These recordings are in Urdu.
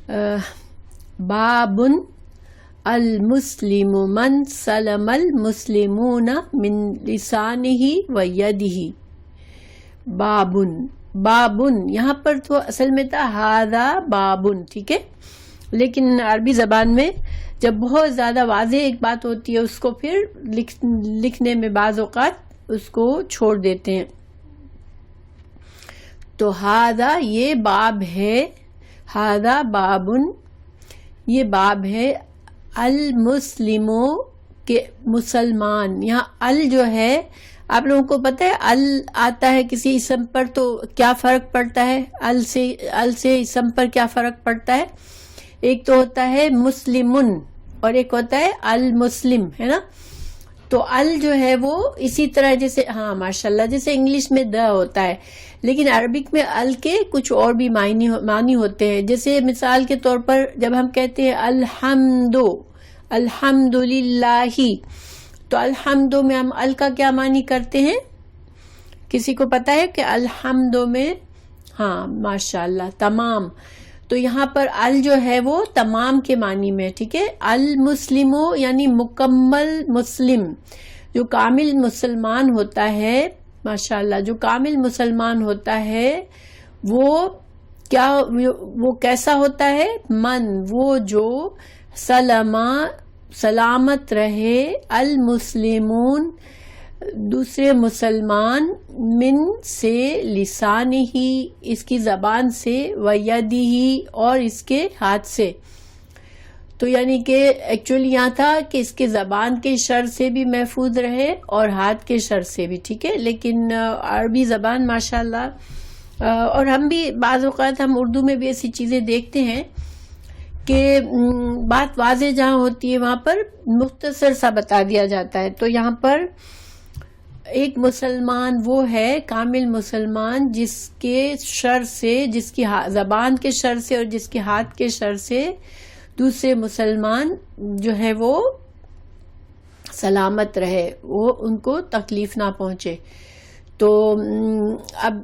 بابن المسلم من سلم المسلمون من لسانه و یده. بابن یہاں پر تو اصل میں تھا ہاذا بابن، ٹھیک ہے، لیکن عربی زبان میں جب بہت زیادہ واضح ایک بات ہوتی ہے اس کو پھر لکھنے میں بعض اوقات اس کو چھوڑ دیتے ہیں. تو ہاذا یہ باب ہے، ہاذا بابن یہ باب ہے، المسلموں کے مسلمان. یہاں ال جو ہے آپ لوگوں کو پتہ ہے ال آتا ہے کسی اسم پر تو کیا فرق پڑتا ہے؟ ال سے اسم پر کیا فرق پڑتا ہے؟ ایک تو ہوتا ہے مسلمن اور ایک ہوتا ہے المسلم، ہے نا. تو ال جو ہے وہ اسی طرح جیسے ہاں ماشاءاللہ جیسے انگلش میں دا ہوتا ہے، لیکن عربک میں ال کے کچھ اور بھی معنی ہوتے ہیں. جیسے مثال کے طور پر جب ہم کہتے ہیں الحمدللہ، تو الحمد میں ہم ال کا کیا معنی کرتے ہیں؟ کسی کو پتا ہے کہ الحمد میں ہاں ماشاءاللہ تمام. تو یہاں پر ال جو ہے وہ تمام کے معنی میں، ٹھیک ہے. المسلمو یعنی مکمل مسلم، جو کامل مسلمان ہوتا ہے، ماشاءاللہ جو کامل مسلمان ہوتا ہے وہ کیسا ہوتا ہے؟ من وہ جو سلامت رہے المسلمون دوسرے مسلمان من سے لسان ہی اس کی زبان سے و یدی ہی اور اس کے ہاتھ سے. تو یعنی کہ ایکچولی یہاں تھا کہ اس کے زبان کے شر سے بھی محفوظ رہے اور ہاتھ کے شر سے بھی، ٹھیک ہے. لیکن عربی زبان ماشاءاللہ اور ہم بھی بعض اوقات ہم اردو میں بھی ایسی چیزیں دیکھتے ہیں کہ بات واضح جہاں ہوتی ہے وہاں پر مختصر سا بتا دیا جاتا ہے. تو یہاں پر ایک مسلمان وہ ہے کامل مسلمان جس کے شر سے، جس کی زبان کے شر سے اور جس کے ہاتھ کے شر سے دوسرے مسلمان جو ہے وہ سلامت رہے، وہ ان کو تکلیف نہ پہنچے. تو اب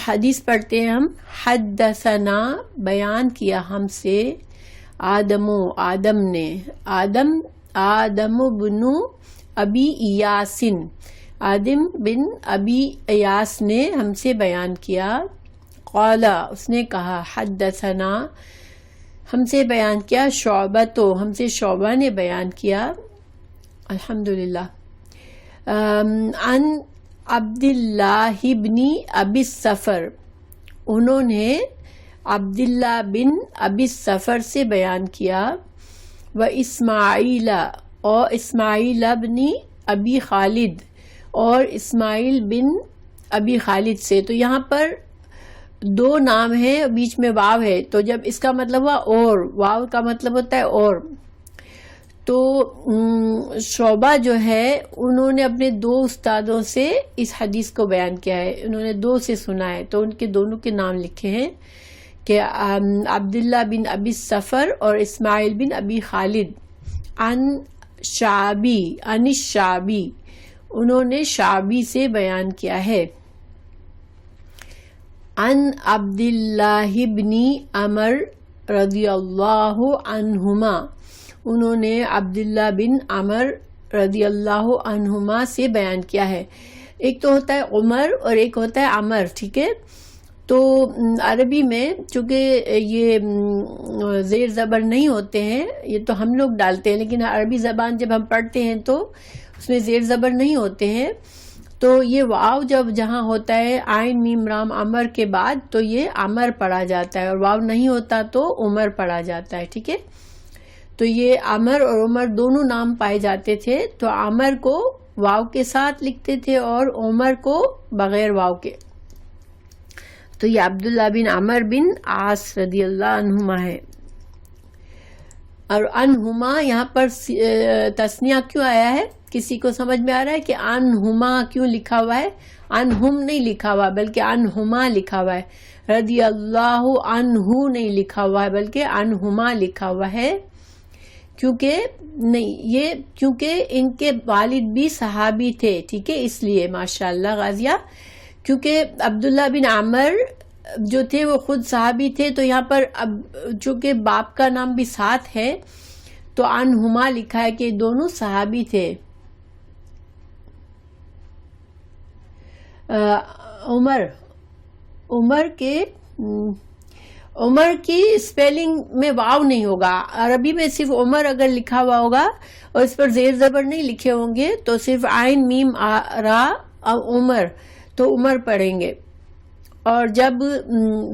حدیث پڑھتے ہیں ہم. حدثنا بیان کیا ہم سے آدم نے، آدم بن ابی ایاسن، آدم بن ابی ایاس نے ہم سے بیان کیا. قال اس نے کہا، حدثنا ہم سے بیان کیا، شعبہ ہم سے شعبہ نے بیان کیا، الحمدللہ. عن عبداللہ بن ابی السفر، انہوں نے عبداللہ بن ابی السفر سے بیان کیا. و اسماعیل اور اسماعیل بن ابی خالد اور اسماعیل بن ابی خالد سے. تو یہاں پر دو نام ہیں، بیچ میں واو ہے، تو جب اس کا مطلب ہوا اور، واو کا مطلب ہوتا ہے اور. تو شعبہ جو ہے انہوں نے اپنے دو استادوں سے اس حدیث کو بیان کیا ہے، انہوں نے دو سے سنا ہے، تو ان کے دونوں کے نام لکھے ہیں کہ عبداللہ بن ابی السفر اور اسماعیل بن ابی خالد. عن الشعبی انہوں نے شعبی سے بیان کیا ہے. عن عبداللہ بن عمر رضی اللہ عنہما، انہوں نے عبداللہ بن عمر رضی اللہ عنہما سے بیان کیا ہے. ایک تو ہوتا ہے عمر اور ایک ہوتا ہے عمر، ٹھیک ہے. تو عربی میں چونکہ یہ زیر زبر نہیں ہوتے ہیں، یہ تو ہم لوگ ڈالتے ہیں، لیکن عربی زبان جب ہم پڑھتے ہیں تو اس میں زیر زبر نہیں ہوتے ہیں. تو یہ واو جب جہاں ہوتا ہے عین میم رام عمر کے بعد تو یہ عمر پڑھا جاتا ہے، اور واو نہیں ہوتا تو عمر پڑھا جاتا ہے، ٹھیک ہے. تو یہ عمر اور عمر دونوں نام پائے جاتے تھے، تو عمر کو واو کے ساتھ لکھتے تھے اور عمر کو بغیر واو کے. تو یہ عبداللہ بن عمر بن عاص رضی اللہ عنہما ہے. اور عنہما یہاں پر تسنیہ کیوں آیا ہے؟ کسی کو سمجھ میں آ رہا ہے کہ عنہما کیوں لکھا ہوا ہے؟ عنہم نہیں لکھا ہوا بلکہ عنہما لکھا ہوا ہے. رضی اللہ عنہ نہیں لکھا ہوا ہے بلکہ عنہما لکھا ہوا ہے. کیونکہ ان کے والد بھی صحابی تھے، ٹھیک ہے، اس لیے ماشاءاللہ غازیہ. کیونکہ عبداللہ بن عمر جو تھے وہ خود صحابی تھے، تو یہاں پر اب چونکہ باپ کا نام بھی ساتھ ہے تو عنہما لکھا ہے کہ دونوں صحابی تھے. عمر کی اسپیلنگ میں واو نہیں ہوگا. عربی میں صرف عمر اگر لکھا ہوا ہوگا اور اس پر زیر زبر نہیں لکھے ہوں گے تو صرف عین میم را عمر، تو عمر پڑھیں گے. اور جب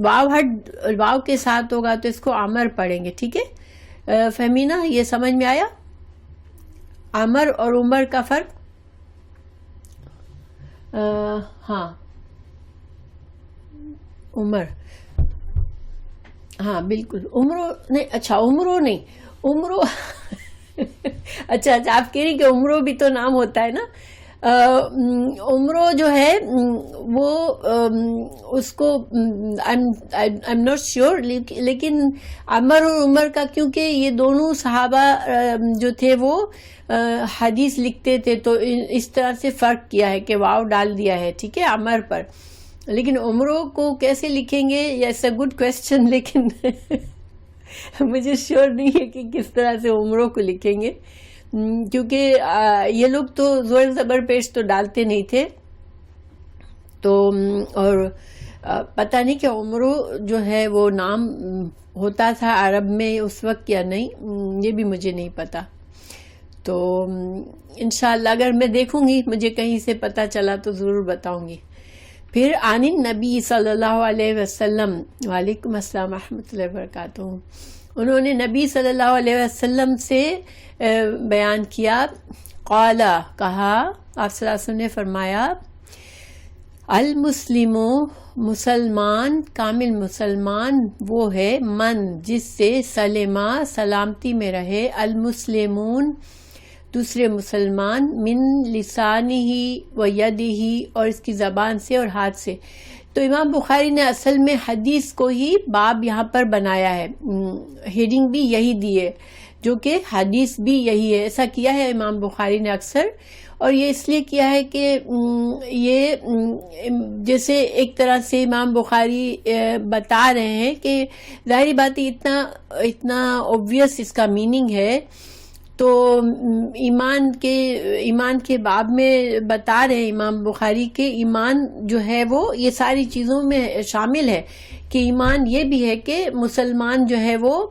واو کے ساتھ ہوگا تو اس کو عمر پڑھیں گے. ٹھیک ہے فہمینا؟ یہ سمجھ میں آیا عمر اور عمر کا فرق؟ ہاں عمر، ہاں بالکل. عمرو نہیں، اچھا عمرو نہیں، عمرو اچھا آپ کہہ رہی کہ عمرو بھی تو نام ہوتا ہے نا. عمرو جو ہے وہ اس کو I'm not sure، لیکن عمر اور عمر کا کیونکہ یہ دونوں صحابہ جو تھے وہ حدیث لکھتے تھے تو اس طرح سے فرق کیا ہے کہ واو ڈال دیا ہے. ٹھیک ہے عمر پر. لیکن عمروں کو کیسے لکھیں گے؟ یس اے گڈ کویسچن، لیکن مجھے شیور نہیں ہے کہ کس طرح سے عمروں کو لکھیں گے، کیونکہ یہ لوگ تو زور زبر پیش تو ڈالتے نہیں تھے. تو اور پتہ نہیں کہ عمرو جو ہے وہ نام ہوتا تھا عرب میں اس وقت یا نہیں، یہ بھی مجھے نہیں پتا. تو انشاءاللہ اگر میں دیکھوں گی، مجھے کہیں سے پتہ چلا تو ضرور بتاؤں گی. پھر عن النبی صلی اللہ علیہ وسلم، وعلیکم السلام ورحمۃ اللہ وبرکاتہ، انہوں نے نبی صلی اللہ علیہ وسلم سے بیان کیا. قال کہا، آپ صلی اللہ علیہ وسلم نے فرمایا، المسلم مسلمان، کامل مسلمان وہ ہے من جس سے سلما سلامتی میں رہے، المسلمون دوسرے مسلمان، من لسانہ و یدہ اور اس کی زبان سے اور ہاتھ سے. تو امام بخاری نے اصل میں حدیث کو ہی باب یہاں پر بنایا ہے، ہیڈنگ بھی یہی دی ہے، جو کہ حدیث بھی یہی ہے. ایسا کیا ہے امام بخاری نے اکثر، اور یہ اس لیے کیا ہے کہ یہ جیسے ایک طرح سے امام بخاری بتا رہے ہیں کہ ظاہری بات اتنا اوبویس اس کا میننگ ہے. تو ایمان کے باب میں بتا رہے ہیں امام بخاری کہ ایمان جو ہے وہ یہ ساری چیزوں میں شامل ہے، کہ ایمان یہ بھی ہے کہ مسلمان جو ہے وہ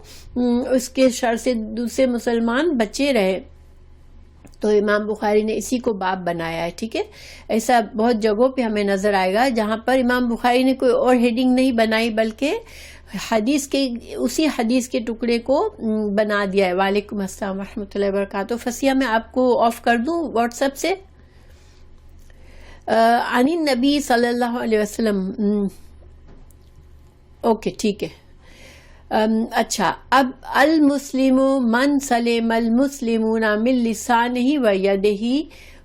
اس کے شر سے دوسرے مسلمان بچے رہے. تو امام بخاری نے اسی کو باب بنایا ہے. ٹھیک ہے، ایسا بہت جگہوں پہ ہمیں نظر آئے گا جہاں پر امام بخاری نے کوئی اور ہیڈنگ نہیں بنائی بلکہ اسی حدیث کے ٹکڑے کو بنا دیا ہے. وعلیکم السلام ورحمۃ اللہ وبرکاتہ. فسیہ میں آپ کو آف کر دوں واٹس ایپ سے. عن النبی صلی اللہ علیہ وسلم. اوکے ٹھیک ہے. اچھا اب المسلم من سلم المسلمون من لسانہ و یدہ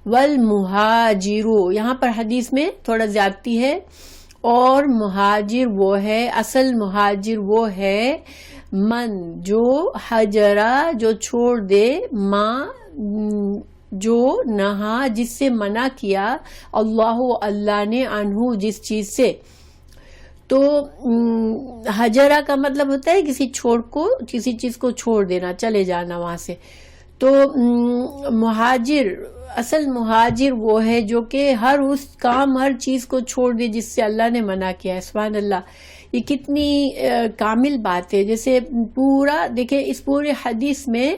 والمہاجر، یہاں پر حدیث میں تھوڑا زیادتی ہے. اور مہاجر وہ ہے، اصل مہاجر وہ ہے من جو حجرا جو چھوڑ دے، ماں جو نہا جس سے منع کیا، اللہ نے عنہ جس چیز سے. تو حجرا کا مطلب ہوتا ہے کسی چیز کو چھوڑ دینا، چلے جانا وہاں سے. تو مہاجر، اصل مہاجر وہ ہے جو کہ ہر اس کام ہر چیز کو چھوڑ دے جس سے اللہ نے منع کیا ہے. سبحان اللہ، یہ کتنی کامل بات ہے. جیسے پورا دیکھیں اس پورے حدیث میں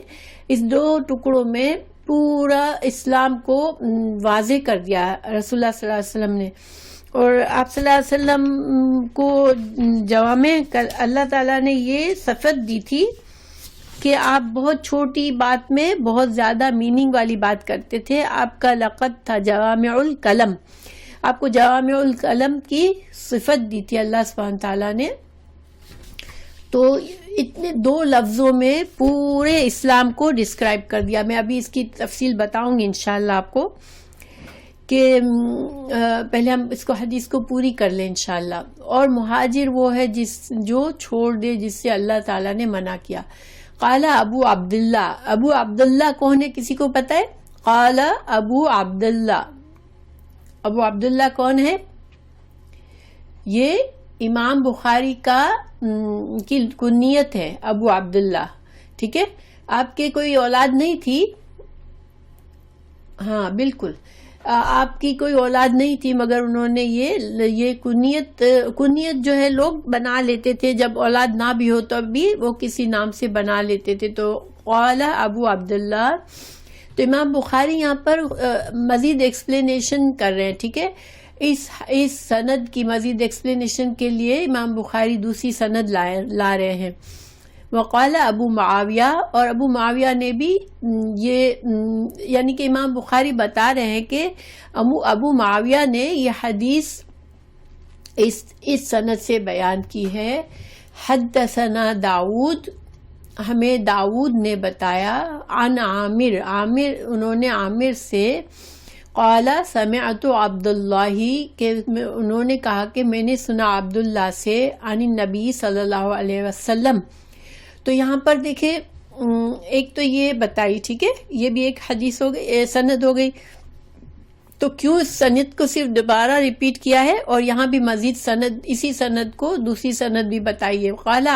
اس 2 ٹکڑوں میں پورا اسلام کو واضح کر دیا رسول اللہ صلی اللہ علیہ وسلم نے. اور آپ صلی اللہ علیہ وسلم کو جوامع اللہ تعالیٰ نے یہ صفت دی تھی کہ آپ بہت چھوٹی بات میں بہت زیادہ میننگ والی بات کرتے تھے. آپ کا لقب تھا جوامع الکلم، آپ کو جوامع الکلم کی صفت دی تھی اللہ سبحانہ تعالیٰ نے. تو اتنے 2 لفظوں میں پورے اسلام کو ڈسکرائب کر دیا. میں ابھی اس کی تفصیل بتاؤں گی انشاءاللہ آپ کو، کہ پہلے ہم اس کو حدیث کو پوری کر لیں انشاءاللہ. اور مہاجر وہ ہے جو چھوڑ دے جس سے اللہ تعالیٰ نے منع کیا. قال ابو عبداللہ، ابو عبداللہ کون ہے کسی کو پتہ ہے؟ قال ابو عبداللہ، ابو عبداللہ کون ہے؟ یہ امام بخاری کی کنیت ہے ابو عبداللہ، ٹھیک ہے. آپ کے کوئی اولاد نہیں تھی، ہاں بالکل آپ کی کوئی اولاد نہیں تھی، مگر انہوں نے یہ کنیت جو ہے لوگ بنا لیتے تھے، جب اولاد نہ بھی ہو تو بھی وہ کسی نام سے بنا لیتے تھے. تو قال ابو عبداللہ. تو امام بخاری یہاں پر مزید ایکسپلینیشن کر رہے ہیں، ٹھیک ہے. اس سند کی مزید ایکسپلینیشن کے لیے امام بخاری دوسری سند لا رہے ہیں. وقال ابو معاویہ، اور ابو معاویہ نے بھی یہ یعنی کہ امام بخاری بتا رہے ہیں کہ ابو معاویہ نے یہ حدیث اس سند سے بیان کی ہے. حدثنا داؤد، ہمیں داؤد نے بتایا، عن عامر، انہوں نے عامر سے، قال سمعت عبداللہ، کہ انہوں نے کہا کہ میں نے سنا عبداللہ سے، عن النبی صلی اللہ علیہ وسلم. تو یہاں پر دیکھیں ایک تو یہ بتائی، ٹھیک ہے، یہ بھی ایک حدیث ہو گئی، سند ہو گئی. تو کیوں اس سند کو صرف دوبارہ ریپیٹ کیا ہے اور یہاں بھی مزید سند، اسی سند کو دوسری سند بھی بتائی ہے. قال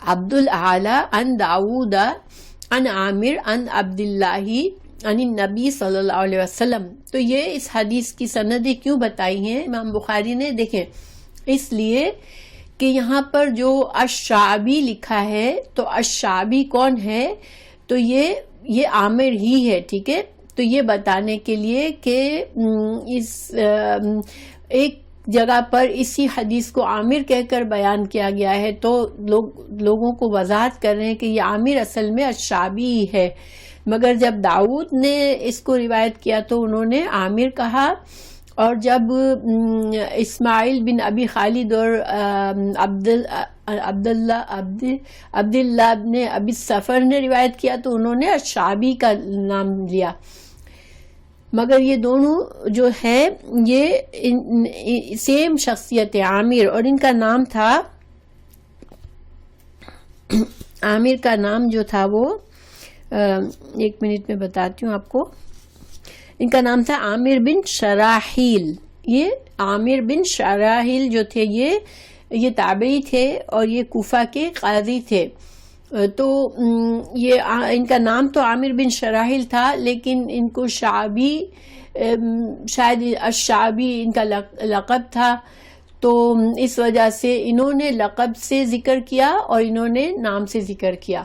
عبد الاعلی عن داود عن عامر عن عبداللہ عن النبی صلی اللہ علیہ وسلم. تو یہ اس حدیث کی سندیں کیوں بتائی ہیں امام بخاری نے؟ دیکھیں اس لیے کہ یہاں پر جو الشعبی لکھا ہے، تو الشعبی کون ہے؟ تو یہ عامر ہی ہے، ٹھیک ہے. تو یہ بتانے کے لیے کہ اس ایک جگہ پر اسی حدیث کو عامر کہہ کر بیان کیا گیا ہے، تو لوگوں کو وضاحت کر رہے ہیں کہ یہ عامر اصل میں الشعبی ہے، مگر جب داؤد نے اس کو روایت کیا تو انہوں نے عامر کہا. اور جب اسماعیل بن ابی خالد اور عبداللہ بن ابی سفر نے روایت کیا تو انہوں نے الشعبی کا نام لیا. مگر یہ دونوں جو ہے یہ سیم شخصیت عامر، اور ان کا نام تھا، عامر کا نام جو تھا وہ ایک منٹ میں بتاتی ہوں آپ کو. ان کا نام تھا عامر بن شراحیل. یہ عامر بن شراحیل جو تھے یہ تابعی تھے اور یہ کوفہ کے قاضی تھے. تو یہ ان کا نام تو عامر بن شراحیل تھا، لیکن ان کو شعبی، شاید الشعبی ان کا لقب تھا، تو اس وجہ سے انہوں نے لقب سے ذکر کیا اور انہوں نے نام سے ذکر کیا.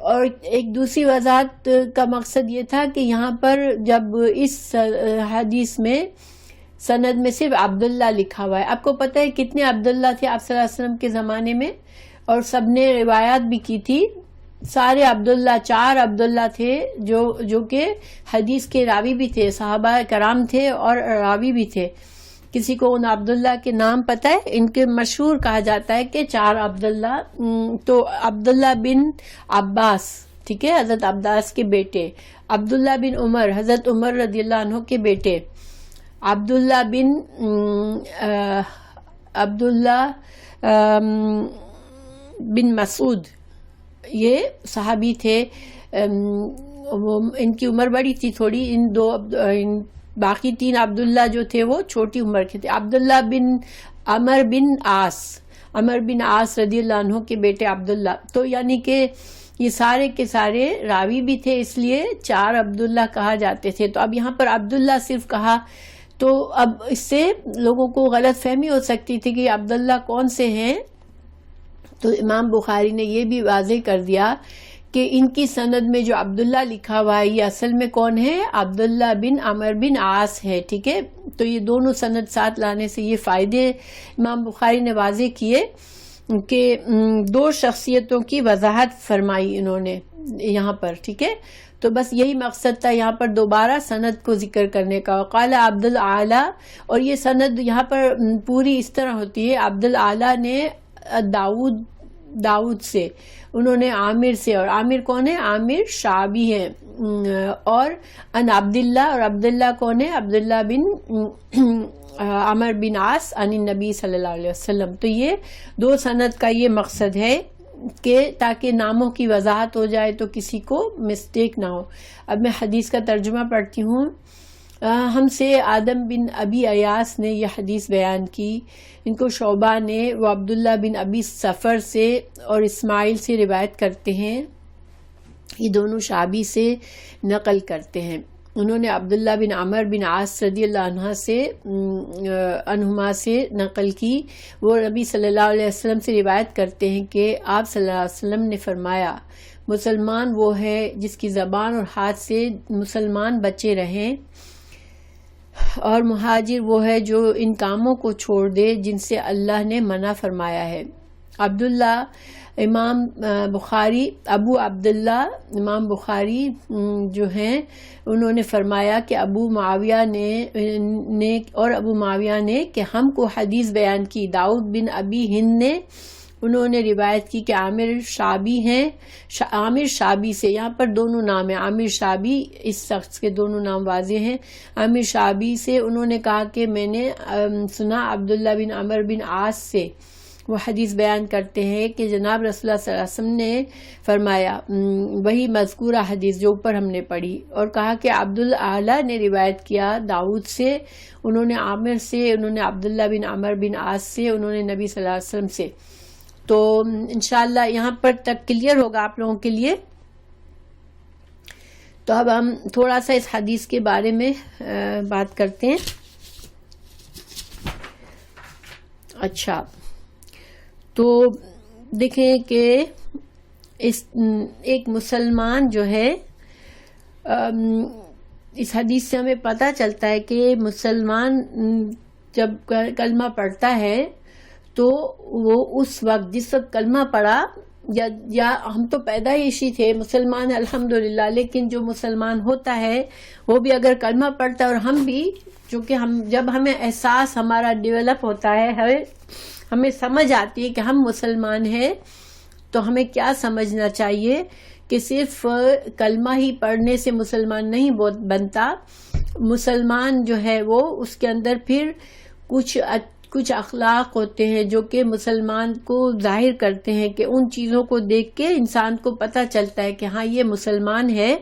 اور ایک دوسری وضاحت کا مقصد یہ تھا کہ یہاں پر جب اس حدیث میں سند میں صرف عبداللہ لکھا ہوا ہے، آپ کو پتہ ہے کتنے عبداللہ تھے آپ صلی اللہ علیہ وسلم کے زمانے میں، اور سب نے روایات بھی کی تھی. سارے عبداللہ، 4 عبداللہ تھے جو کہ حدیث کے راوی بھی تھے، صحابہ کرام تھے اور راوی بھی تھے. کسی کو ان عبداللہ کے نام پتہ ہے؟ ان کے مشہور کہا جاتا ہے کہ 4 عبداللہ. تو عبداللہ بن عباس، ٹھیک ہے، حضرت عباس کے بیٹے، عبداللہ بن عمر، حضرت عمر رضی اللہ عنہ کے بیٹے، عبداللہ بن مسعود، یہ صحابی تھے. ان کی عمر بڑی تھی تھوڑی، باقی 3 عبداللہ جو تھے وہ چھوٹی عمر کے تھے. عبداللہ بن عمر بن عاص رضی اللہ عنہ کے بیٹے عبداللہ. تو یعنی کہ یہ سارے کے سارے راوی بھی تھے، اس لیے 4 عبداللہ کہا جاتے تھے. تو اب یہاں پر عبداللہ صرف کہا تو اب اس سے لوگوں کو غلط فہمی ہو سکتی تھی کہ عبداللہ کون سے ہیں. تو امام بخاری نے یہ بھی واضح کر دیا کہ ان کی سند میں جو عبداللہ لکھا ہوا ہے یہ اصل میں کون ہے؟ عبداللہ بن عمر بن عاص ہے، ٹھیک ہے. تو یہ دونوں سند ساتھ لانے سے یہ فائدے امام بخاری نے واضح کیے کہ 2 شخصیتوں کی وضاحت فرمائی انہوں نے یہاں پر، ٹھیک ہے. تو بس یہی مقصد تھا یہاں پر دوبارہ سند کو ذکر کرنے کا. قال عبد الاعلی، اور یہ سند یہاں پر پوری اس طرح ہوتی ہے، عبد الاعلی نے داؤد سے، انہوں نے عامر سے، اور عامر کون ہے؟ عامر شعبی ہے. اور ان عبداللہ، اور عبداللہ کون ہے؟ عبداللہ بن عمر بن عاص عن النبی صلی اللہ علیہ وسلم. تو یہ 2 سند کا یہ مقصد ہے کہ تاکہ ناموں کی وضاحت ہو جائے تو کسی کو مسٹیک نہ ہو. اب میں حدیث کا ترجمہ پڑھتی ہوں. ہم سے آدم بن ابی ایاس نے یہ حدیث بیان کی، ان کو شعبہ نے وہ عبداللہ بن ابی سفر سے اور اسماعیل سے روایت کرتے ہیں، یہ دونوں شعبی سے نقل کرتے ہیں۔ انہوں نے عبداللہ بن عمر بن عاص رضی اللہ عنہما سے نقل کی، وہ نبی صلی اللہ علیہ وسلم سے روایت کرتے ہیں کہ آپ صلی اللہ علیہ وسلم نے فرمایا، مسلمان وہ ہے جس کی زبان اور ہاتھ سے مسلمان بچے رہیں، اور مہاجر وہ ہے جو ان کاموں کو چھوڑ دے جن سے اللہ نے منع فرمایا ہے۔ عبداللہ امام بخاری، ابو عبداللہ امام بخاری جو ہیں، انہوں نے فرمایا کہ ابو معاویہ نے کہ ہم کو حدیث بیان کی، داؤد بن ابی ہند نے، انہوں نے روایت کی کہ عامر شعبی ہیں، عامر شعبی سے، یہاں پر دونوں نام ہیں، عامر شعبی، اس شخص کے دونوں نام واضح ہیں، عامر شعبی سے انہوں نے کہا کہ میں نے سنا عبداللہ بن عمر بن عاص سے، وہ حدیث بیان کرتے ہیں کہ جناب رسول اللہ صلی اللہ علیہ وسلم نے فرمایا، وہی مذکورہ حدیث جو اوپر ہم نے پڑھی، اور کہا کہ عبدالعالی نے روایت کیا داؤد سے، انہوں نے عامر سے، انہوں نے عبداللہ بن عمر بن عاص سے، انہوں نے نبی صلی اللہ علیہ وسلم سے۔ تو انشاءاللہ یہاں پر تک کلیئر ہوگا آپ لوگوں کے لیے۔ تو اب ہم تھوڑا سا اس حدیث کے بارے میں بات کرتے ہیں۔ اچھا، تو دیکھیں کہ ایک مسلمان جو ہے، اس حدیث سے ہمیں پتہ چلتا ہے کہ مسلمان جب کلمہ پڑھتا ہے تو وہ اس وقت، جس وقت کلمہ پڑھا، یا ہم تو پیدائشی تھے مسلمان الحمدللہ، لیکن جو مسلمان ہوتا ہے وہ بھی اگر کلمہ پڑھتا ہے، اور ہم بھی، چونکہ جب ہمیں احساس ہمارا ڈیولپ ہوتا ہے، ہمیں سمجھ آتی ہے کہ ہم مسلمان ہیں، تو ہمیں کیا سمجھنا چاہیے کہ صرف کلمہ ہی پڑھنے سے مسلمان نہیں بنتا، مسلمان جو ہے وہ اس کے اندر پھر کچھ اخلاق ہوتے ہیں جو کہ مسلمان کو ظاہر کرتے ہیں، کہ ان چیزوں کو دیکھ کے انسان کو پتہ چلتا ہے کہ ہاں یہ مسلمان ہے،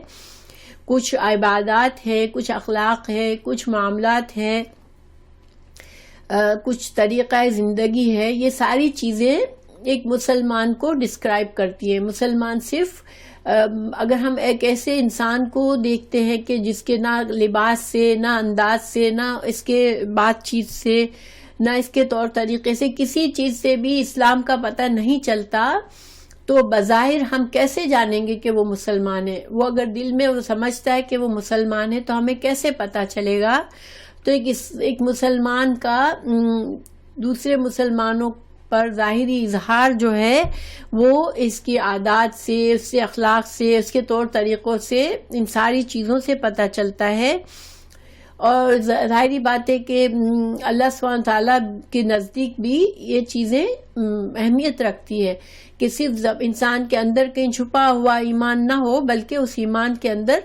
کچھ عبادات ہیں، کچھ اخلاق ہے، کچھ معاملات ہیں، کچھ طریقہ زندگی ہے، یہ ساری چیزیں ایک مسلمان کو ڈسکرائب کرتی ہے۔ مسلمان صرف اگر ہم ایک ایسے انسان کو دیکھتے ہیں کہ جس کے نہ لباس سے، نہ انداز سے، نہ اس کے بات چیت سے، نہ اس کے طور طریقے سے، کسی چیز سے بھی اسلام کا پتہ نہیں چلتا، تو بظاہر ہم کیسے جانیں گے کہ وہ مسلمان ہے؟ وہ اگر دل میں وہ سمجھتا ہے کہ وہ مسلمان ہے تو ہمیں کیسے پتہ چلے گا؟ تو ایک مسلمان کا دوسرے مسلمانوں پر ظاہری اظہار جو ہے وہ اس کی عادات سے، اس کے اخلاق سے، اس کے طور طریقوں سے، ان ساری چیزوں سے پتہ چلتا ہے۔ اور ظاہری بات ہے کہ اللہ سبحانہ تعالیٰ کے نزدیک بھی یہ چیزیں اہمیت رکھتی ہے، کہ صرف انسان کے اندر کہیں چھپا ہوا ایمان نہ ہو، بلکہ اس ایمان کے اندر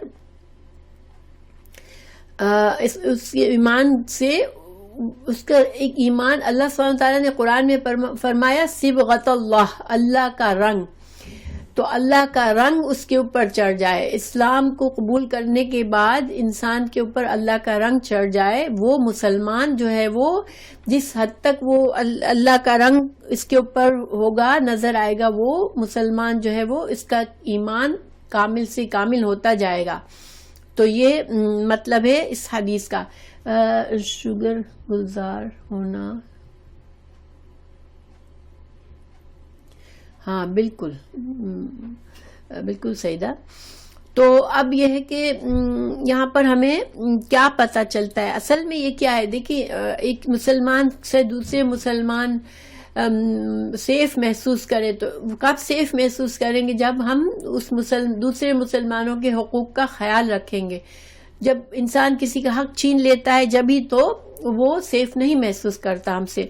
اس ایمان سے، اس کا ایک ایمان، اللہ سبحانہ تعالیٰ نے قرآن میں فرمایا صبغۃ اللہ، اللہ کا رنگ، تو اللہ کا رنگ اس کے اوپر چڑھ جائے، اسلام کو قبول کرنے کے بعد انسان کے اوپر اللہ کا رنگ چڑھ جائے، وہ مسلمان جو ہے وہ جس حد تک وہ اللہ کا رنگ اس کے اوپر ہوگا، نظر آئے گا، وہ مسلمان جو ہے وہ اس کا ایمان کامل سے کامل ہوتا جائے گا۔ تو یہ مطلب ہے اس حدیث کا۔ شکر گزار ہونا، ہاں بالکل بالکل سیدہ۔ تو اب یہ ہے کہ یہاں پر ہمیں کیا پتہ چلتا ہے، اصل میں یہ کیا ہے؟ دیکھیے، ایک مسلمان سے دوسرے مسلمان سیف محسوس کرے، تو کب سیف محسوس کریں گے؟ جب ہم دوسرے مسلمانوں کے حقوق کا خیال رکھیں گے۔ جب انسان کسی کا حق چھین لیتا ہے، جب ہی تو وہ سیف نہیں محسوس کرتا ہم سے۔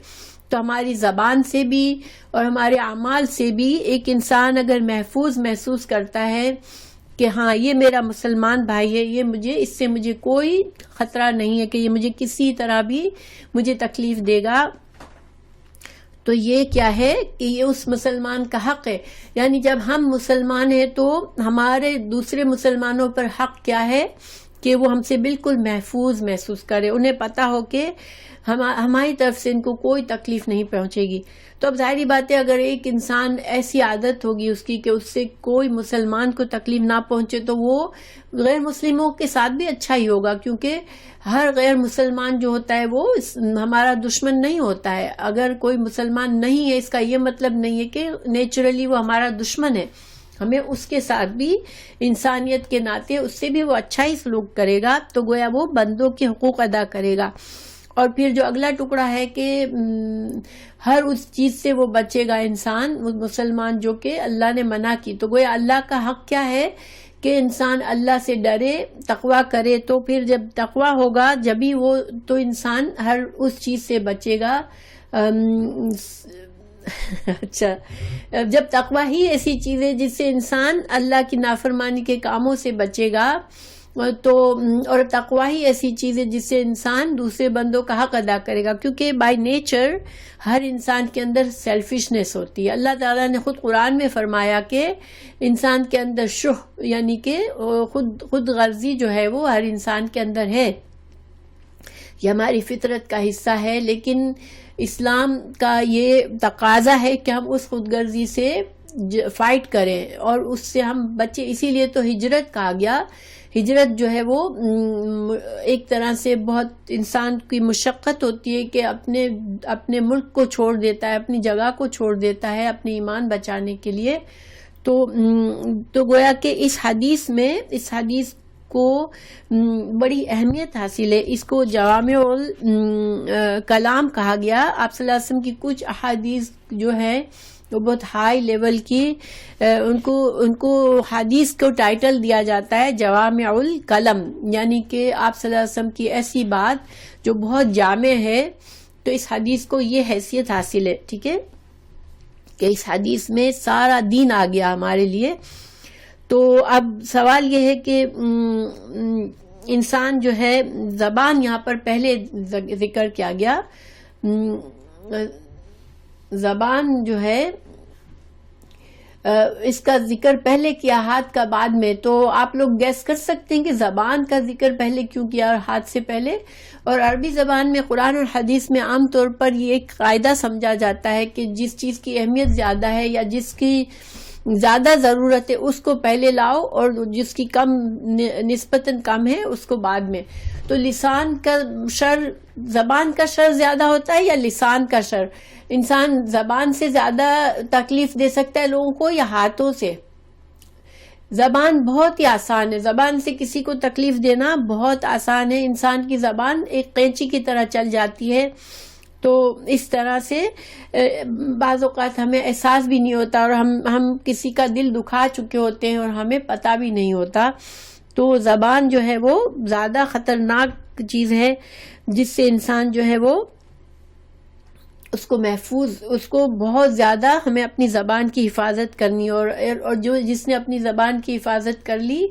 تو ہماری زبان سے بھی اور ہمارے اعمال سے بھی ایک انسان اگر محفوظ محسوس کرتا ہے کہ ہاں یہ میرا مسلمان بھائی ہے، یہ اس سے مجھے کوئی خطرہ نہیں ہے کہ یہ مجھے کسی طرح بھی مجھے تکلیف دے گا، تو یہ کیا ہے کہ یہ اس مسلمان کا حق ہے۔ یعنی جب ہم مسلمان ہیں تو ہمارے دوسرے مسلمانوں پر حق کیا ہے کہ وہ ہم سے بالکل محفوظ محسوس کرے، انہیں پتا ہو کہ ہماری طرف سے ان کو کوئی تکلیف نہیں پہنچے گی. تو اب ظاہری بات ہے اگر ایک انسان ایسی عادت ہوگی اس کی کہ اس سے کوئی مسلمان کو تکلیف نہ پہنچے تو وہ غیر مسلموں کے ساتھ بھی اچھا ہی ہوگا، کیونکہ ہر غیر مسلمان جو ہوتا ہے وہ ہمارا دشمن نہیں ہوتا ہے. اگر کوئی مسلمان نہیں ہے اس کا یہ مطلب نہیں ہے کہ نیچرلی وہ ہمارا دشمن ہے. ہمیں اس کے ساتھ بھی انسانیت کے ناطے اس سے بھی وہ اچھا ہی سلوک کرے گا، تو گویا وہ بندوں کے حقوق ادا کرے گا. اور پھر جو اگلا ٹکڑا ہے کہ ہر اس چیز سے وہ بچے گا انسان مسلمان جو کہ اللہ نے منع کی. تو گویا اللہ کا حق کیا ہے کہ انسان اللہ سے ڈرے، تقوی کرے. تو پھر جب تقوی ہوگا جبھی وہ تو انسان ہر اس چیز سے بچے گا. اچھا، جب تقوی ہی ایسی چیز ہے جس سے انسان اللہ کی نافرمانی کے کاموں سے بچے گا، تو اور تقوی ہی ایسی چیز ہے جس سے انسان دوسرے بندوں کا حق ادا کرے گا، کیونکہ بائی نیچر ہر انسان کے اندر سیلفشنس ہوتی ہے. اللہ تعالیٰ نے خود قرآن میں فرمایا کہ انسان کے اندر شح یعنی کہ خود غرضی جو ہے وہ ہر انسان کے اندر ہے، یہ ہماری فطرت کا حصہ ہے. لیکن اسلام کا یہ تقاضا ہے کہ ہم اس خود غرضی سے فائٹ کریں اور اس سے ہم بچے. اسی لیے تو ہجرت کہا گیا. ہجرت جو ہے وہ ایک طرح سے بہت انسان کی مشقت ہوتی ہے کہ اپنے ملک کو چھوڑ دیتا ہے، اپنی جگہ کو چھوڑ دیتا ہے اپنے ایمان بچانے کے لیے. تو گویا کہ اس حدیث کو بڑی اہمیت حاصل ہے. اس کو جوامع الکلام کہا گیا. آپ صلی اللہ علیہ وسلم کی کچھ احادیث جو ہے وہ بہت ہائی لیول کی، ان کو حدیث کو ٹائٹل دیا جاتا ہے جوامع الکلم، یعنی کہ آپ صلی اللہ علیہ وسلم کی ایسی بات جو بہت جامع ہے. تو اس حدیث کو یہ حیثیت حاصل ہے، ٹھیک ہے، کہ اس حدیث میں سارا دین آ گیا ہمارے لیے. تو اب سوال یہ ہے کہ انسان جو ہے، زبان یہاں پر پہلے ذکر کیا گیا، زبان جو ہے اس کا ذکر پہلے کیا ہاتھ کا بعد میں. تو آپ لوگ گیس کر سکتے ہیں کہ زبان کا ذکر پہلے کیوں کیا اور ہاتھ سے پہلے. اور عربی زبان میں قرآن اور حدیث میں عام طور پر یہ ایک قاعدہ سمجھا جاتا ہے کہ جس چیز کی اہمیت زیادہ ہے یا جس کی زیادہ ضرورت ہے اس کو پہلے لاؤ، اور جس کی نسبتاً کم ہے اس کو بعد میں. تو لسان کا شر، زبان کا شر زیادہ ہوتا ہے یا لسان کا شر؟ انسان زبان سے زیادہ تکلیف دے سکتا ہے لوگوں کو یا ہاتھوں سے؟ زبان بہت ہی آسان ہے، زبان سے کسی کو تکلیف دینا بہت آسان ہے. انسان کی زبان ایک قینچی کی طرح چل جاتی ہے. تو اس طرح سے بعض اوقات ہمیں احساس بھی نہیں ہوتا اور ہم کسی کا دل دکھا چکے ہوتے ہیں اور ہمیں پتہ بھی نہیں ہوتا. تو زبان جو ہے وہ زیادہ خطرناک چیز ہے جس سے انسان جو ہے وہ اس کو بہت زیادہ ہمیں اپنی زبان کی حفاظت کرنی. اور جس نے اپنی زبان کی حفاظت کر لی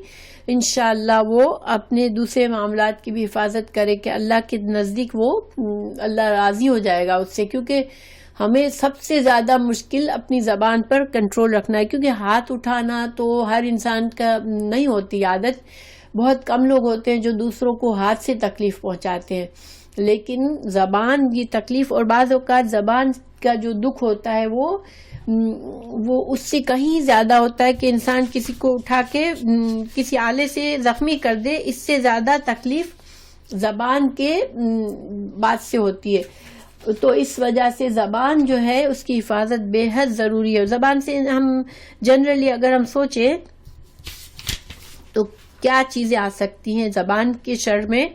انشاءاللہ وہ اپنے دوسرے معاملات کی بھی حفاظت کرے کہ اللہ کے نزدیک وہ اللہ راضی ہو جائے گا اس سے. کیونکہ ہمیں سب سے زیادہ مشکل اپنی زبان پر کنٹرول رکھنا ہے، کیونکہ ہاتھ اٹھانا تو ہر انسان کا نہیں ہوتی عادت. بہت کم لوگ ہوتے ہیں جو دوسروں کو ہاتھ سے تکلیف پہنچاتے ہیں، لیکن زبان کی تکلیف اور بعض اوقات زبان کا جو دکھ ہوتا ہے وہ اس سے کہیں زیادہ ہوتا ہے کہ انسان کسی کو اٹھا کے کسی آلے سے زخمی کر دے. اس سے زیادہ تکلیف زبان کے بات سے ہوتی ہے. تو اس وجہ سے زبان جو ہے اس کی حفاظت بے حد ضروری ہے. زبان سے ہم جنرلی اگر ہم سوچیں تو کیا چیزیں آ سکتی ہیں زبان کے شر میں،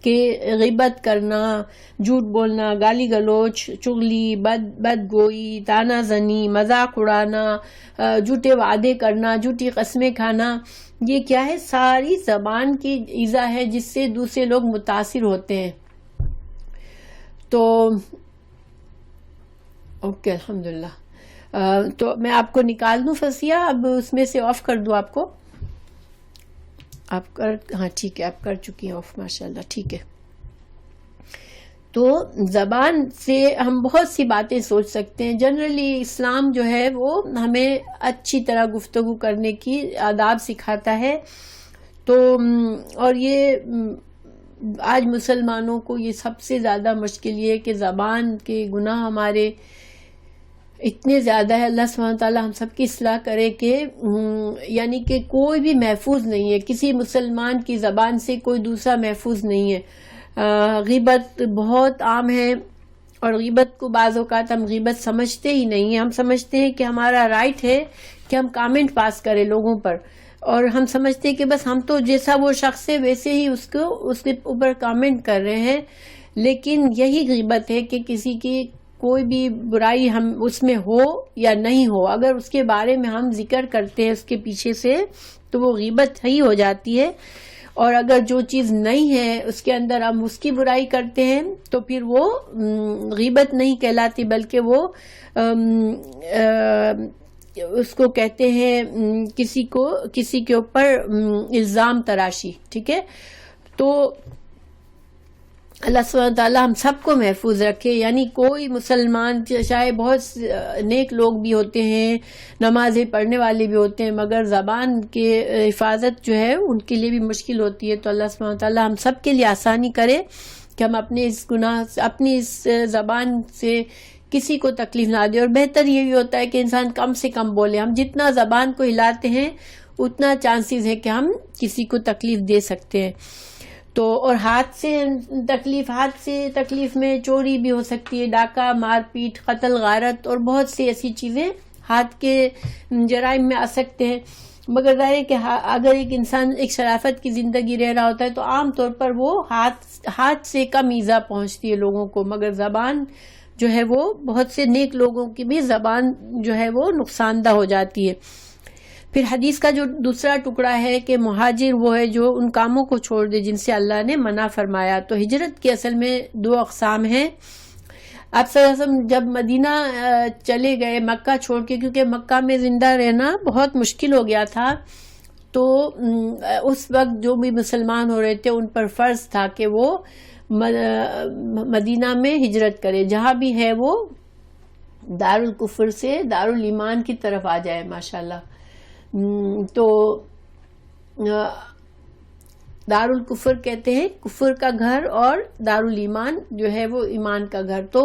کہ غیبت کرنا، جھوٹ بولنا، گالی گلوچ، چغلی، بد گوئی، تانا زنی، مذاق اڑانا، جھوٹے وعدے کرنا، جھوٹی قسمیں کھانا. یہ کیا ہے؟ ساری زبان کی ایذا ہے جس سے دوسرے لوگ متاثر ہوتے ہیں. تو اوکے الحمدللہ. تو میں آپ کو نکال دوں فصیح، اب اس میں سے آف کر دوں آپ کو. ہاں ٹھیک ہے، آپ کر چکی ہیں آف، ماشاءاللہ، ٹھیک ہے. تو زبان سے ہم بہت سی باتیں سوچ سکتے ہیں. جنرلی اسلام جو ہے وہ ہمیں اچھی طرح گفتگو کرنے کی آداب سکھاتا ہے. تو اور یہ آج مسلمانوں کو یہ سب سے زیادہ مشکل یہ ہے کہ زبان کے گناہ ہمارے اتنے زیادہ ہے. اللہ سبحانہ وتعالیٰ ہم سب کی اصلاح کرے کہ یعنی کہ کوئی بھی محفوظ نہیں ہے، کسی مسلمان کی زبان سے کوئی دوسرا محفوظ نہیں ہے. غیبت بہت عام ہے، اور غیبت کو بعض اوقات ہم غیبت سمجھتے ہی نہیں ہیں. ہم سمجھتے ہیں کہ ہمارا رائٹ ہے کہ ہم کامنٹ پاس کریں لوگوں پر، اور ہم سمجھتے ہیں کہ بس ہم تو جیسا وہ شخص ہے ویسے ہی اس کے اوپر کامنٹ کر رہے ہیں. لیکن یہی غیبت ہے کہ کسی کی کوئی بھی برائی ہم اس میں ہو یا نہیں ہو، اگر اس کے بارے میں ہم ذکر کرتے ہیں اس کے پیچھے سے تو وہ غیبت ہی ہو جاتی ہے. اور اگر جو چیز نہیں ہے اس کے اندر ہم اس کی برائی کرتے ہیں تو پھر وہ غیبت نہیں کہلاتی، بلکہ وہ اس کو کہتے ہیں کسی کے اوپر الزام تراشی. ٹھیک ہے، تو اللہ سبحانہ تعالیٰ ہم سب کو محفوظ رکھے. یعنی کوئی مسلمان چاہے بہت نیک لوگ بھی ہوتے ہیں، نمازیں پڑھنے والے بھی ہوتے ہیں، مگر زبان کے حفاظت جو ہے ان کے لیے بھی مشکل ہوتی ہے. تو اللہ سبحانہ تعالیٰ ہم سب کے لیے آسانی کرے کہ ہم اپنی اس زبان سے کسی کو تکلیف نہ دے. اور بہتر یہ بھی ہوتا ہے کہ انسان کم سے کم بولے. ہم جتنا زبان کو ہلاتے ہیں اتنا چانسز ہے کہ ہم کسی کو تکلیف دے سکتے ہیں. تو اور ہاتھ سے تکلیف میں چوری بھی ہو سکتی ہے، ڈاکہ، مار پیٹ، قتل، غارت اور بہت سی ایسی چیزیں ہاتھ کے جرائم میں آ سکتے ہیں. مگر ظاہر ہے کہ اگر ایک انسان ایک شرافت کی زندگی رہ رہا ہوتا ہے تو عام طور پر وہ ہاتھ سے کم ایذا پہنچتی ہے لوگوں کو، مگر زبان جو ہے وہ بہت سے نیک لوگوں کی بھی زبان جو ہے وہ نقصان دہ ہو جاتی ہے. پھر حدیث کا جو دوسرا ٹکڑا ہے کہ مہاجر وہ ہے جو ان کاموں کو چھوڑ دے جن سے اللہ نے منع فرمایا. تو ہجرت کی اصل میں 2 اقسام ہیں. آپ صلی اللہ علیہ وسلم جب مدینہ چلے گئے مکہ چھوڑ کے، کیونکہ مکہ میں زندہ رہنا بہت مشکل ہو گیا تھا، تو اس وقت جو بھی مسلمان ہو رہے تھے ان پر فرض تھا کہ وہ مدینہ میں ہجرت کرے، جہاں بھی ہے وہ دارالکفر سے دارالایمان کی طرف آ جائے. ماشاءاللہ. تو دارالکفر کہتے ہیں کفر کا گھر، اور دارالایمان جو ہے وہ ایمان کا گھر. تو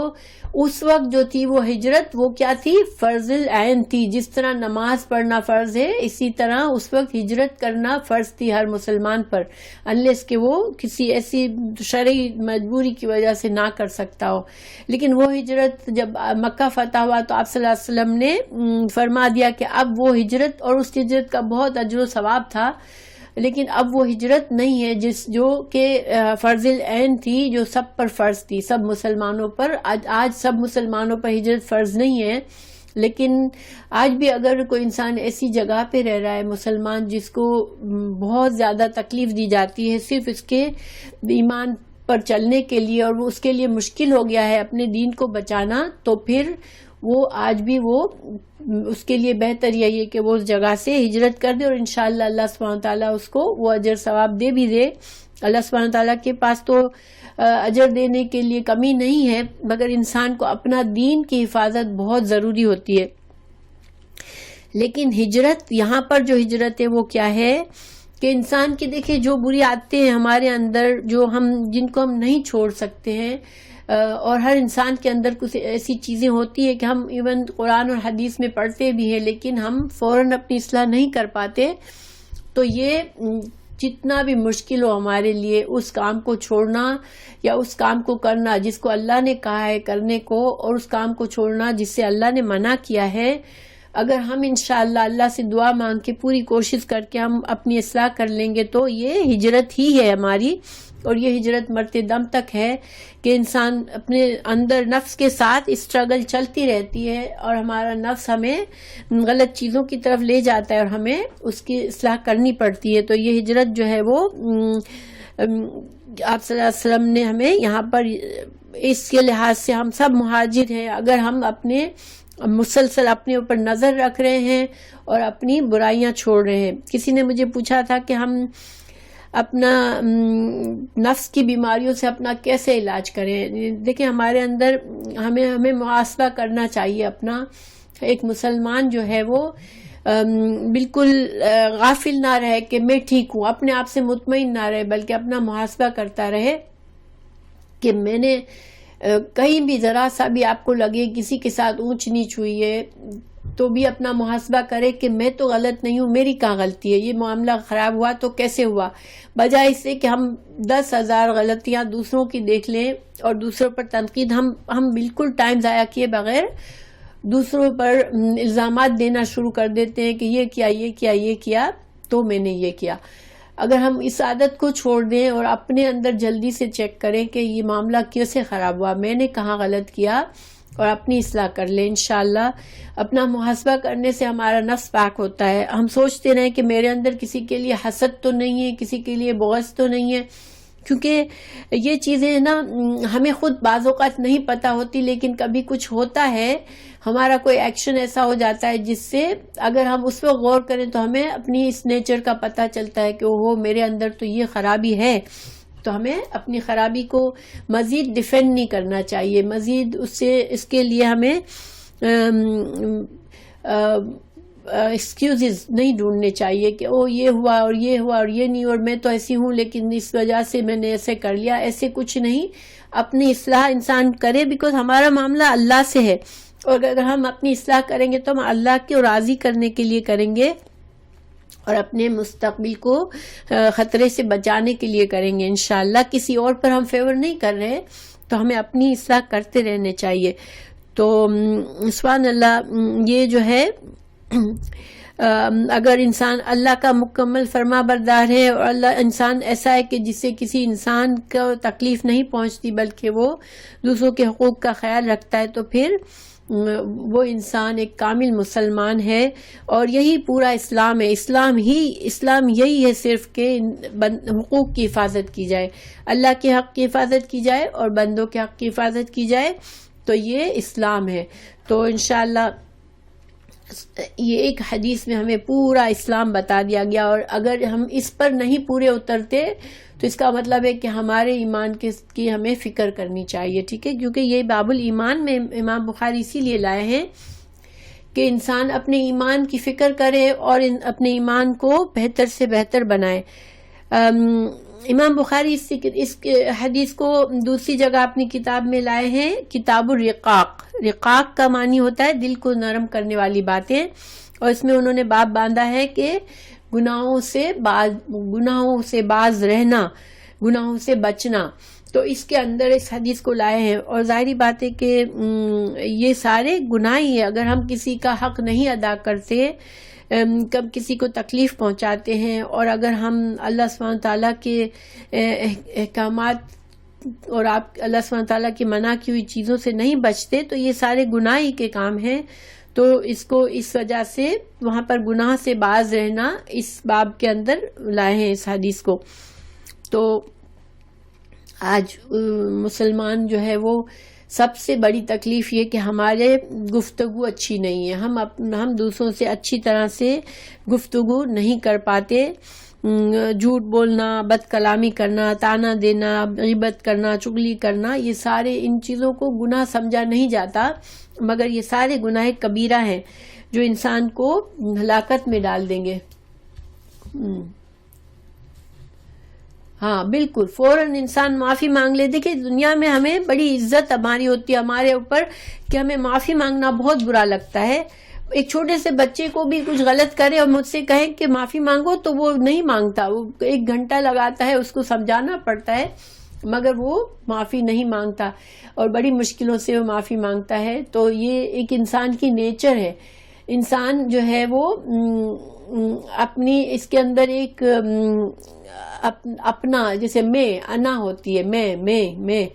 اس وقت جو تھی وہ ہجرت وہ کیا تھی؟ فرض العین تھی. جس طرح نماز پڑھنا فرض ہے اسی طرح اس وقت ہجرت کرنا فرض تھی ہر مسلمان پر، انلیس کہ وہ کسی ایسی شرعی مجبوری کی وجہ سے نہ کر سکتا ہو. لیکن وہ ہجرت جب مکہ فتح ہوا تو آپ صلی اللہ علیہ وسلم نے فرما دیا کہ اب وہ ہجرت، اور اس ہجرت کا بہت اجر و ثواب تھا، لیکن اب وہ ہجرت نہیں ہے جو کہ فرض العین تھی، جو سب پر فرض تھی، سب مسلمانوں پر. آج سب مسلمانوں پر ہجرت فرض نہیں ہے، لیکن آج بھی اگر کوئی انسان ایسی جگہ پہ رہ رہا ہے مسلمان جس کو بہت زیادہ تکلیف دی جاتی ہے صرف اس کے ایمان پر چلنے کے لیے، اور وہ اس کے لیے مشکل ہو گیا ہے اپنے دین کو بچانا، تو پھر وہ آج بھی وہ اس کے لیے بہتر یہی ہے کہ وہ اس جگہ سے ہجرت کر دے، اور انشاءاللہ اللہ سبحانہ تعالیٰ اس کو وہ اجر ثواب دے بھی دے. اللہ سبحانہ تعالیٰ کے پاس تو اجر دینے کے لیے کمی نہیں ہے، مگر انسان کو اپنا دین کی حفاظت بہت ضروری ہوتی ہے. لیکن ہجرت، یہاں پر جو ہجرت ہے وہ کیا ہے کہ انسان کی دیکھیں جو بری عادتیں ہیں ہمارے اندر، جن کو ہم نہیں چھوڑ سکتے ہیں، اور ہر انسان کے اندر کچھ ایسی چیزیں ہوتی ہیں کہ ہم ایون قرآن اور حدیث میں پڑھتے بھی ہیں لیکن ہم فوراً اپنی اصلاح نہیں کر پاتے. تو یہ جتنا بھی مشکل ہو ہمارے لیے اس کام کو چھوڑنا یا اس کام کو کرنا جس کو اللہ نے کہا ہے کرنے کو، اور اس کام کو چھوڑنا جس سے اللہ نے منع کیا ہے، اگر ہم انشاءاللہ اللہ سے دعا مانگ کے پوری کوشش کر کے ہم اپنی اصلاح کر لیں گے تو یہ ہجرت ہی ہے ہماری. اور یہ ہجرت مرتے دم تک ہے کہ انسان اپنے اندر نفس کے ساتھ اسٹرگل چلتی رہتی ہے، اور ہمارا نفس ہمیں غلط چیزوں کی طرف لے جاتا ہے اور ہمیں اس کی اصلاح کرنی پڑتی ہے. تو یہ ہجرت جو ہے وہ آپ صلی اللہ علیہ وسلم نے ہمیں یہاں پر اس کے لحاظ سے ہم سب مہاجر ہیں. اگر ہم اپنے مسلسل اپنے اوپر نظر رکھ رہے ہیں اور اپنی برائیاں چھوڑ رہے ہیں. کسی نے مجھے پوچھا تھا کہ ہم اپنا نفس کی بیماریوں سے اپنا کیسے علاج کریں. دیکھیں ہمارے اندر ہمیں محاسبہ کرنا چاہیے اپنا. ایک مسلمان جو ہے وہ بالکل غافل نہ رہے کہ میں ٹھیک ہوں، اپنے آپ سے مطمئن نہ رہے، بلکہ اپنا محاسبہ کرتا رہے کہ میں نے کہیں بھی ذرا سا بھی آپ کو لگے کسی کے ساتھ اونچ نیچ ہوئی ہے تو بھی اپنا محاسبہ کرے کہ میں تو غلط نہیں ہوں، میری کہاں غلطی ہے، یہ معاملہ خراب ہوا تو کیسے ہوا، بجائے اس سے کہ ہم 10,000 غلطیاں دوسروں کی دیکھ لیں اور دوسروں پر تنقید، ہم بالکل ٹائم ضائع کیے بغیر دوسروں پر الزامات دینا شروع کر دیتے ہیں کہ یہ کیا یہ کیا یہ کیا تو میں نے یہ کیا۔ اگر ہم اس عادت کو چھوڑ دیں اور اپنے اندر جلدی سے چیک کریں کہ یہ معاملہ کیسے خراب ہوا، میں نے کہاں غلط کیا، اور اپنی اصلاح کر لیں، انشاءاللہ اپنا محاسبہ کرنے سے ہمارا نفس پاک ہوتا ہے۔ ہم سوچتے رہیں کہ میرے اندر کسی کے لیے حسد تو نہیں ہے، کسی کے لیے بغض تو نہیں ہے، کیونکہ یہ چیزیں نا ہمیں خود بعض اوقات نہیں پتہ ہوتی، لیکن کبھی کچھ ہوتا ہے، ہمارا کوئی ایکشن ایسا ہو جاتا ہے جس سے اگر ہم اس پر غور کریں تو ہمیں اپنی اس نیچر کا پتہ چلتا ہے کہ اوہ میرے اندر تو یہ خرابی ہے، تو ہمیں اپنی خرابی کو مزید ڈیفینڈ نہیں کرنا چاہیے، مزید اس کے لیے ہمیں ایکسکیوزز نہیں ڈھونڈنے چاہیے کہ او یہ ہوا اور یہ ہوا اور یہ نہیں، اور میں تو ایسی ہوں لیکن اس وجہ سے میں نے ایسے کر لیا، ایسے کچھ نہیں۔ اپنی اصلاح انسان کرے، بیکاز ہمارا معاملہ اللہ سے ہے، اور اگر ہم اپنی اصلاح کریں گے تو ہم اللہ کو راضی کرنے کے لیے کریں گے اور اپنے مستقبل کو خطرے سے بچانے کے لیے کریں گے انشاءاللہ۔ کسی اور پر ہم فیور نہیں کر رہے، تو ہمیں اپنی اصلاح کرتے رہنے چاہیے۔ تو سبحان اللہ، یہ جو ہے اگر انسان اللہ کا مکمل فرما بردار ہے اور اللہ انسان ایسا ہے کہ جس سے کسی انسان کو تکلیف نہیں پہنچتی بلکہ وہ دوسروں کے حقوق کا خیال رکھتا ہے، تو پھر وہ انسان ایک کامل مسلمان ہے، اور یہی پورا اسلام ہے۔ اسلام یہی ہے صرف کہ حقوق کی حفاظت کی جائے، اللہ کے حق کی حفاظت کی جائے اور بندوں کے حق کی حفاظت کی جائے، تو یہ اسلام ہے۔ تو انشاءاللہ یہ ایک حدیث میں ہمیں پورا اسلام بتا دیا گیا، اور اگر ہم اس پر نہیں پورے اترتے تو اس کا مطلب ہے کہ ہمارے ایمان کی ہمیں فکر کرنی چاہیے، ٹھیک ہے، کیونکہ یہ باب الایمان میں امام بخاری اسی لیے لائے ہیں کہ انسان اپنے ایمان کی فکر کرے اور اپنے ایمان کو بہتر سے بہتر بنائے۔ امام بخاری اس حدیث کو دوسری جگہ اپنی کتاب میں لائے ہیں، کتاب الرقاق۔ رقاق کا معنی ہوتا ہے دل کو نرم کرنے والی باتیں، اور اس میں انہوں نے باب باندھا ہے کہ گناہوں سے باز رہنا، گناہوں سے بچنا۔ تو اس کے اندر اس حدیث کو لائے ہیں، اور ظاہری بات ہے کہ یہ سارے گناہ ہی ہیں۔ اگر ہم کسی کا حق نہیں ادا کرتے، کب کسی کو تکلیف پہنچاتے ہیں، اور اگر ہم اللہ سبحانہ تعالیٰ کے احکامات اور اللہ سبحانہ تعالیٰ کی منع کی ہوئی چیزوں سے نہیں بچتے، تو یہ سارے گناہ ہی کے کام ہیں۔ تو اس وجہ سے وہاں پر گناہ سے باز رہنا اس باب کے اندر لائے ہیں اس حدیث کو۔ تو آج مسلمان جو ہے وہ سب سے بڑی تکلیف یہ کہ ہمارے گفتگو اچھی نہیں ہے، ہم دوسروں سے اچھی طرح سے گفتگو نہیں کر پاتے، جھوٹ بولنا، بد کلامی کرنا، طعنہ دینا، غیبت کرنا، چغلی کرنا، یہ سارے ان چیزوں کو گناہ سمجھا نہیں جاتا، مگر یہ سارے گناہ کبیرہ ہیں جو انسان کو ہلاکت میں ڈال دیں گے۔ ہاں بالکل، فوراً انسان معافی مانگ لے۔ دیکھیں دنیا میں ہمیں بڑی عزت ہماری ہوتی ہے ہمارے اوپر کہ ہمیں معافی مانگنا بہت برا لگتا ہے۔ ایک چھوٹے سے بچے کو بھی کچھ غلط کرے اور مجھ سے کہیں کہ معافی مانگو تو وہ نہیں مانگتا، وہ 1 گھنٹہ لگاتا ہے، اس کو سمجھانا پڑتا ہے، مگر وہ معافی نہیں مانگتا، اور بڑی مشکلوں سے وہ معافی مانگتا ہے۔ تو یہ ایک انسان کی نیچر ہے۔ انسان جو ہے وہ اپنی اس کے اندر ایک اپنا جیسے میں انا ہوتی ہے، میں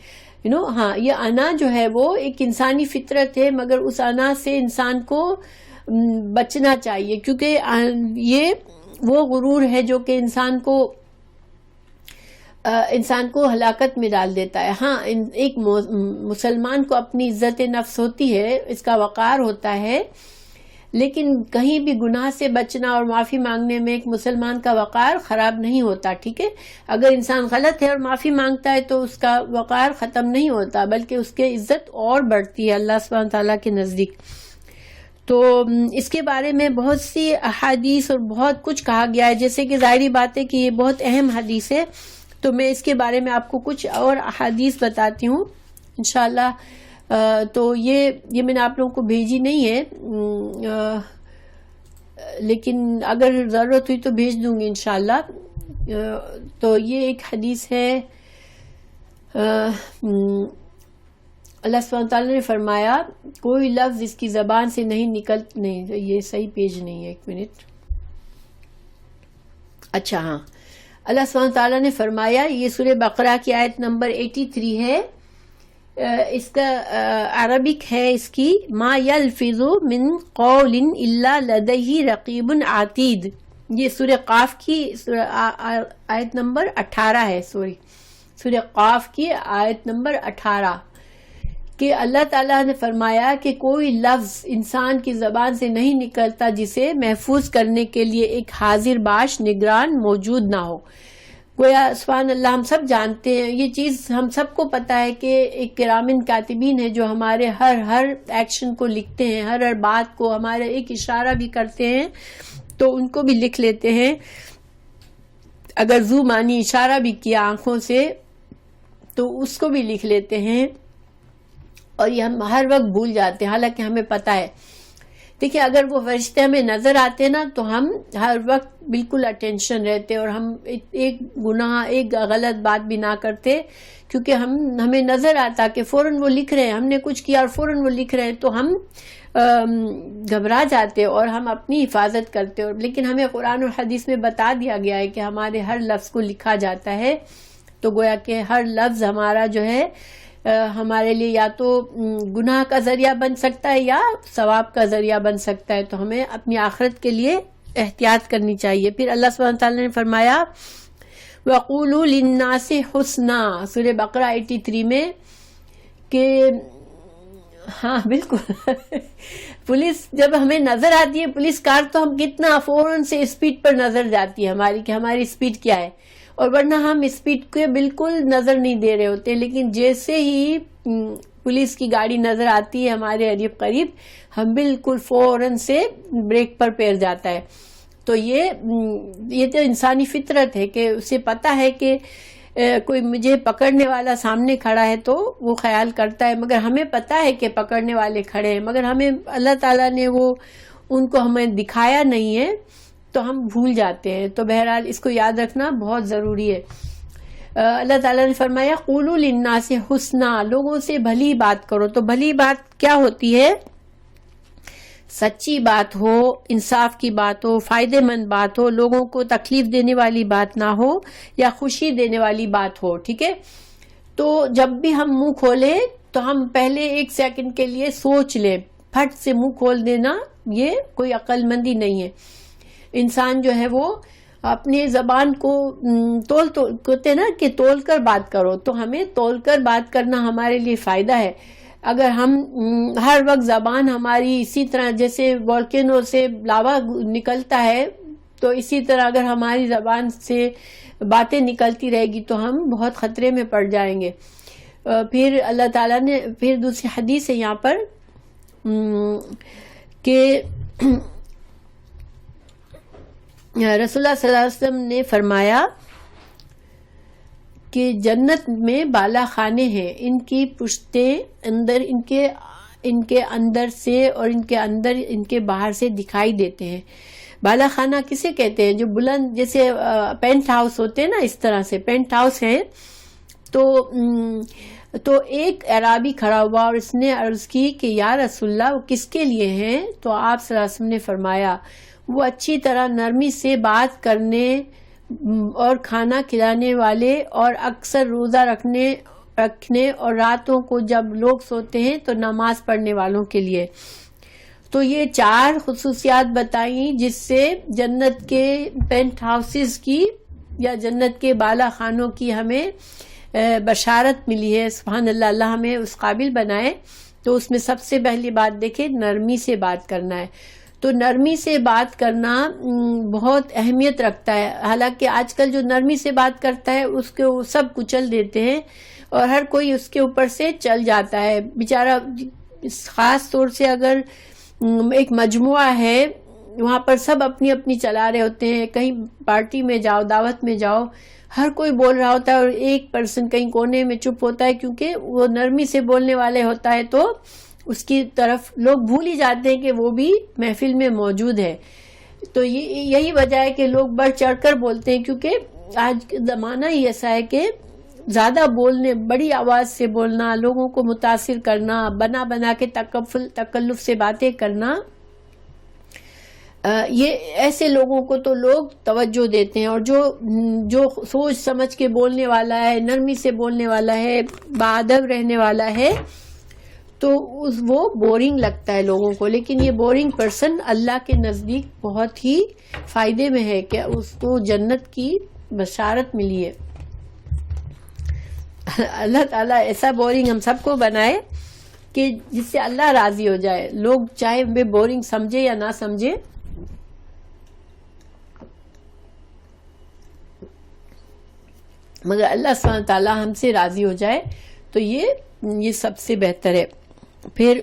ہاں، یہ انا جو ہے وہ ایک انسانی فطرت ہے، مگر اس انا سے انسان کو بچنا چاہیے، کیونکہ یہ وہ غرور ہے جو کہ انسان کو ہلاکت میں ڈال دیتا ہے۔ ہاں، ایک مسلمان کو اپنی عزت نفس ہوتی ہے، اس کا وقار ہوتا ہے، لیکن کہیں بھی گناہ سے بچنا اور معافی مانگنے میں ایک مسلمان کا وقار خراب نہیں ہوتا، ٹھیک ہے۔ اگر انسان غلط ہے اور معافی مانگتا ہے تو اس کا وقار ختم نہیں ہوتا، بلکہ اس کی عزت اور بڑھتی ہے اللہ سبحانہ تعالیٰ کے نزدیک۔ تو اس کے بارے میں بہت سی احادیث اور بہت کچھ کہا گیا ہے، جیسے کہ ظاہری بات ہے کہ یہ بہت اہم حدیث ہے، تو میں اس کے بارے میں آپ کو کچھ اور احادیث بتاتی ہوں انشاءاللہ. تو یہ میں نے آپ لوگوں کو بھیجی نہیں ہے، لیکن اگر ضرورت ہوئی تو بھیج دوں گی انشاءاللہ. تو یہ ایک حدیث ہے، اللہ سبحانہ تعالیٰ نے فرمایا کوئی لفظ اس کی زبان سے نہیں یہ صحیح پیج نہیں ہے، ایک منٹ. اچھا ہاں، اللہ سبحانہ تعالیٰ نے فرمایا، یہ سورہ بقرہ کی آیت نمبر 83 ہے، اس کا عربک ہے اس کی، ما یلفظ من قول الا لدیہ رقیب عتید. یہ سورہ قاف کی آیت نمبر 18 ہے، سورہ قاف کی آیت نمبر 18، کہ اللہ تعالیٰ نے فرمایا کہ کوئی لفظ انسان کی زبان سے نہیں نکلتا جسے محفوظ کرنے کے لیے ایک حاضر باش نگران موجود نہ ہو. گویا سبحان اللہ، ہم سب جانتے ہیں یہ چیز، ہم سب کو پتا ہے کہ ایک کرامن کاتبین ہے جو ہمارے ہر ایکشن کو لکھتے ہیں، ہر بات کو، ہمارے ایک اشارہ بھی کرتے ہیں تو ان کو بھی لکھ لیتے ہیں. اگر زو مانی اشارہ بھی کیا آنکھوں سے تو اس کو بھی لکھ لیتے ہیں، اور یہ ہم ہر وقت بھول جاتے ہیں حالانکہ ہمیں پتا ہے. دیکھیں اگر وہ فرشتے ہمیں نظر آتے نا تو ہم ہر وقت بالکل اٹینشن رہتے اور ہم ایک گناہ، ایک غلط بات بھی نہ کرتے، کیونکہ ہمیں نظر آتا کہ فوراً وہ لکھ رہے ہیں، ہم نے کچھ کیا اور فوراً وہ لکھ رہے ہیں، تو ہم گھبرا جاتے اور ہم اپنی حفاظت کرتے. اور لیکن ہمیں قرآن اور حدیث میں بتا دیا گیا ہے کہ ہمارے ہر لفظ کو لکھا جاتا ہے. تو گویا کہ ہر لفظ ہمارا جو ہے ہمارے لیے یا تو گناہ کا ذریعہ بن سکتا ہے یا ثواب کا ذریعہ بن سکتا ہے، تو ہمیں اپنی آخرت کے لیے احتیاط کرنی چاہیے. پھر اللہ سبحانہ تعالیٰ نے فرمایا وَقُولُوا لِلنَّاسِ حُسْنًا، سورہ بقرہ 83 میں، کہ ہاں بالکل پولیس جب ہمیں نظر آتی ہے، پولیس کار، تو ہم کتنا فوراً سے اسپیڈ پر نظر جاتی ہے ہماری کہ ہماری اسپیڈ کیا ہے، اور ورنہ ہم اسپیڈ کے بالکل نظر نہیں دے رہے ہوتے. لیکن جیسے ہی پولیس کی گاڑی نظر آتی ہے ہمارے قریب ہم بالکل فوراً سے بریک پر پیر جاتا ہے. تو یہ تو انسانی فطرت ہے کہ اسے پتا ہے کہ کوئی مجھے پکڑنے والا سامنے کھڑا ہے تو وہ خیال کرتا ہے، مگر ہمیں پتا ہے کہ پکڑنے والے کھڑے ہیں، مگر ہمیں اللہ تعالیٰ نے ان کو ہمیں دکھایا نہیں ہے تو ہم بھول جاتے ہیں. تو بہرحال اس کو یاد رکھنا بہت ضروری ہے. اللہ تعالیٰ نے فرمایا قولوا للناس حسنا، لوگوں سے بھلی بات کرو. تو بھلی بات کیا ہوتی ہے؟ سچی بات ہو، انصاف کی بات ہو، فائدے مند بات ہو، لوگوں کو تکلیف دینے والی بات نہ ہو یا خوشی دینے والی بات ہو. ٹھیک ہے، تو جب بھی ہم منہ کھولیں تو ہم پہلے 1 سیکنڈ کے لیے سوچ لیں. پھٹ سے منہ کھول دینا یہ کوئی عقل مندی نہیں ہے. انسان جو ہے وہ اپنی زبان کو کہتے ہیں نا کہ تول کر بات کرو، تو ہمیں تول کر بات کرنا ہمارے لیے فائدہ ہے. اگر ہم ہر وقت زبان ہماری اسی طرح جیسے والکینو سے لاوا نکلتا ہے، تو اسی طرح اگر ہماری زبان سے باتیں نکلتی رہے گی تو ہم بہت خطرے میں پڑ جائیں گے. پھر اللہ تعالیٰ نے پھر دوسری حدیث ہے یہاں پر کہ رسول اللہ صلی اللہ علیہ وسلم نے فرمایا کہ جنت میں بالا خانے ہیں، ان کی پشتیں اندر ان کے اندر سے اور ان کے باہر سے دکھائی دیتے ہیں. بالا خانہ کسے کہتے ہیں؟ جو بلند جیسے پینٹ ہاؤس ہوتے ہیں نا، اس طرح سے پینٹ ہاؤس ہیں. تو ایک اعرابی کھڑا ہوا اور اس نے عرض کی کہ یا رسول اللہ وہ کس کے لیے ہیں؟ تو آپ صلی اللہ علیہ وسلم نے فرمایا وہ اچھی طرح نرمی سے بات کرنے اور کھانا کھلانے والے اور اکثر روزہ رکھنے اور راتوں کو جب لوگ سوتے ہیں تو نماز پڑھنے والوں کے لیے. تو یہ 4 خصوصیات بتائیں جس سے جنت کے پینٹ ہاؤسز کی یا جنت کے بالا خانوں کی ہمیں بشارت ملی ہے. سبحان اللہ، اللہ ہمیں اس قابل بنائے. تو اس میں سب سے پہلی بات دیکھیں، نرمی سے بات کرنا ہے. تو نرمی سے بات کرنا بہت اہمیت رکھتا ہے. حالانکہ آج کل جو نرمی سے بات کرتا ہے اس کو سب کچل دیتے ہیں اور ہر کوئی اس کے اوپر سے چل جاتا ہے بیچارہ. خاص طور سے اگر ایک مجموعہ ہے، وہاں پر سب اپنی اپنی چلا رہے ہوتے ہیں. کہیں پارٹی میں جاؤ، دعوت میں جاؤ، ہر کوئی بول رہا ہوتا ہے اور ایک پرسن کہیں کونے میں چپ ہوتا ہے، کیونکہ وہ نرمی سے بولنے والے ہوتا ہے تو اس کی طرف لوگ بھول ہی جاتے ہیں کہ وہ بھی محفل میں موجود ہے. تو یہی وجہ ہے کہ لوگ بڑھ چڑھ کر بولتے ہیں، کیونکہ آج کا زمانہ ہی ایسا ہے کہ زیادہ بولنے، بڑی آواز سے بولنا، لوگوں کو متاثر کرنا، بنا بنا کے تکلف سے باتیں کرنا، یہ ایسے لوگوں کو تو لوگ توجہ دیتے ہیں. اور جو سوچ سمجھ کے بولنے والا ہے، نرمی سے بولنے والا ہے، باادب رہنے والا ہے، تو وہ بورنگ لگتا ہے لوگوں کو. لیکن یہ بورنگ پرسن اللہ کے نزدیک بہت ہی فائدے میں ہے کہ اس کو جنت کی بشارت ملی ہے. اللہ تعالیٰ ایسا بورنگ ہم سب کو بنائے کہ جس سے اللہ راضی ہو جائے. لوگ چاہے ہمیں بورنگ سمجھے یا نہ سمجھے، مگر اللہ سبحانہ تعالیٰ ہم سے راضی ہو جائے تو یہ سب سے بہتر ہے. پھر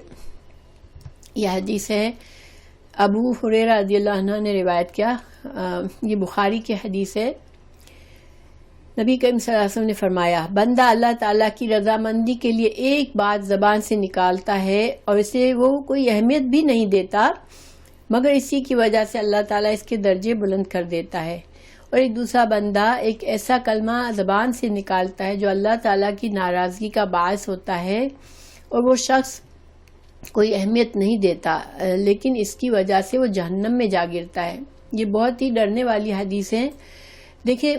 یہ حدیث ہے، ابو ہریرہ رضی اللہ عنہ نے روایت کیا، یہ بخاری کی حدیث ہے. نبی کریم صلی اللہ علیہ وسلم نے فرمایا، بندہ اللہ تعالیٰ کی رضامندی کے لیے ایک بات زبان سے نکالتا ہے اور اسے وہ کوئی اہمیت بھی نہیں دیتا، مگر اسی کی وجہ سے اللہ تعالیٰ اس کے درجے بلند کر دیتا ہے. اور ایک دوسرا بندہ ایک ایسا کلمہ زبان سے نکالتا ہے جو اللہ تعالیٰ کی ناراضگی کا باعث ہوتا ہے، اور وہ شخص کوئی اہمیت نہیں دیتا، لیکن اس کی وجہ سے وہ جہنم میں جا گرتا ہے. یہ بہت ہی ڈرنے والی حدیث ہے. دیکھیں،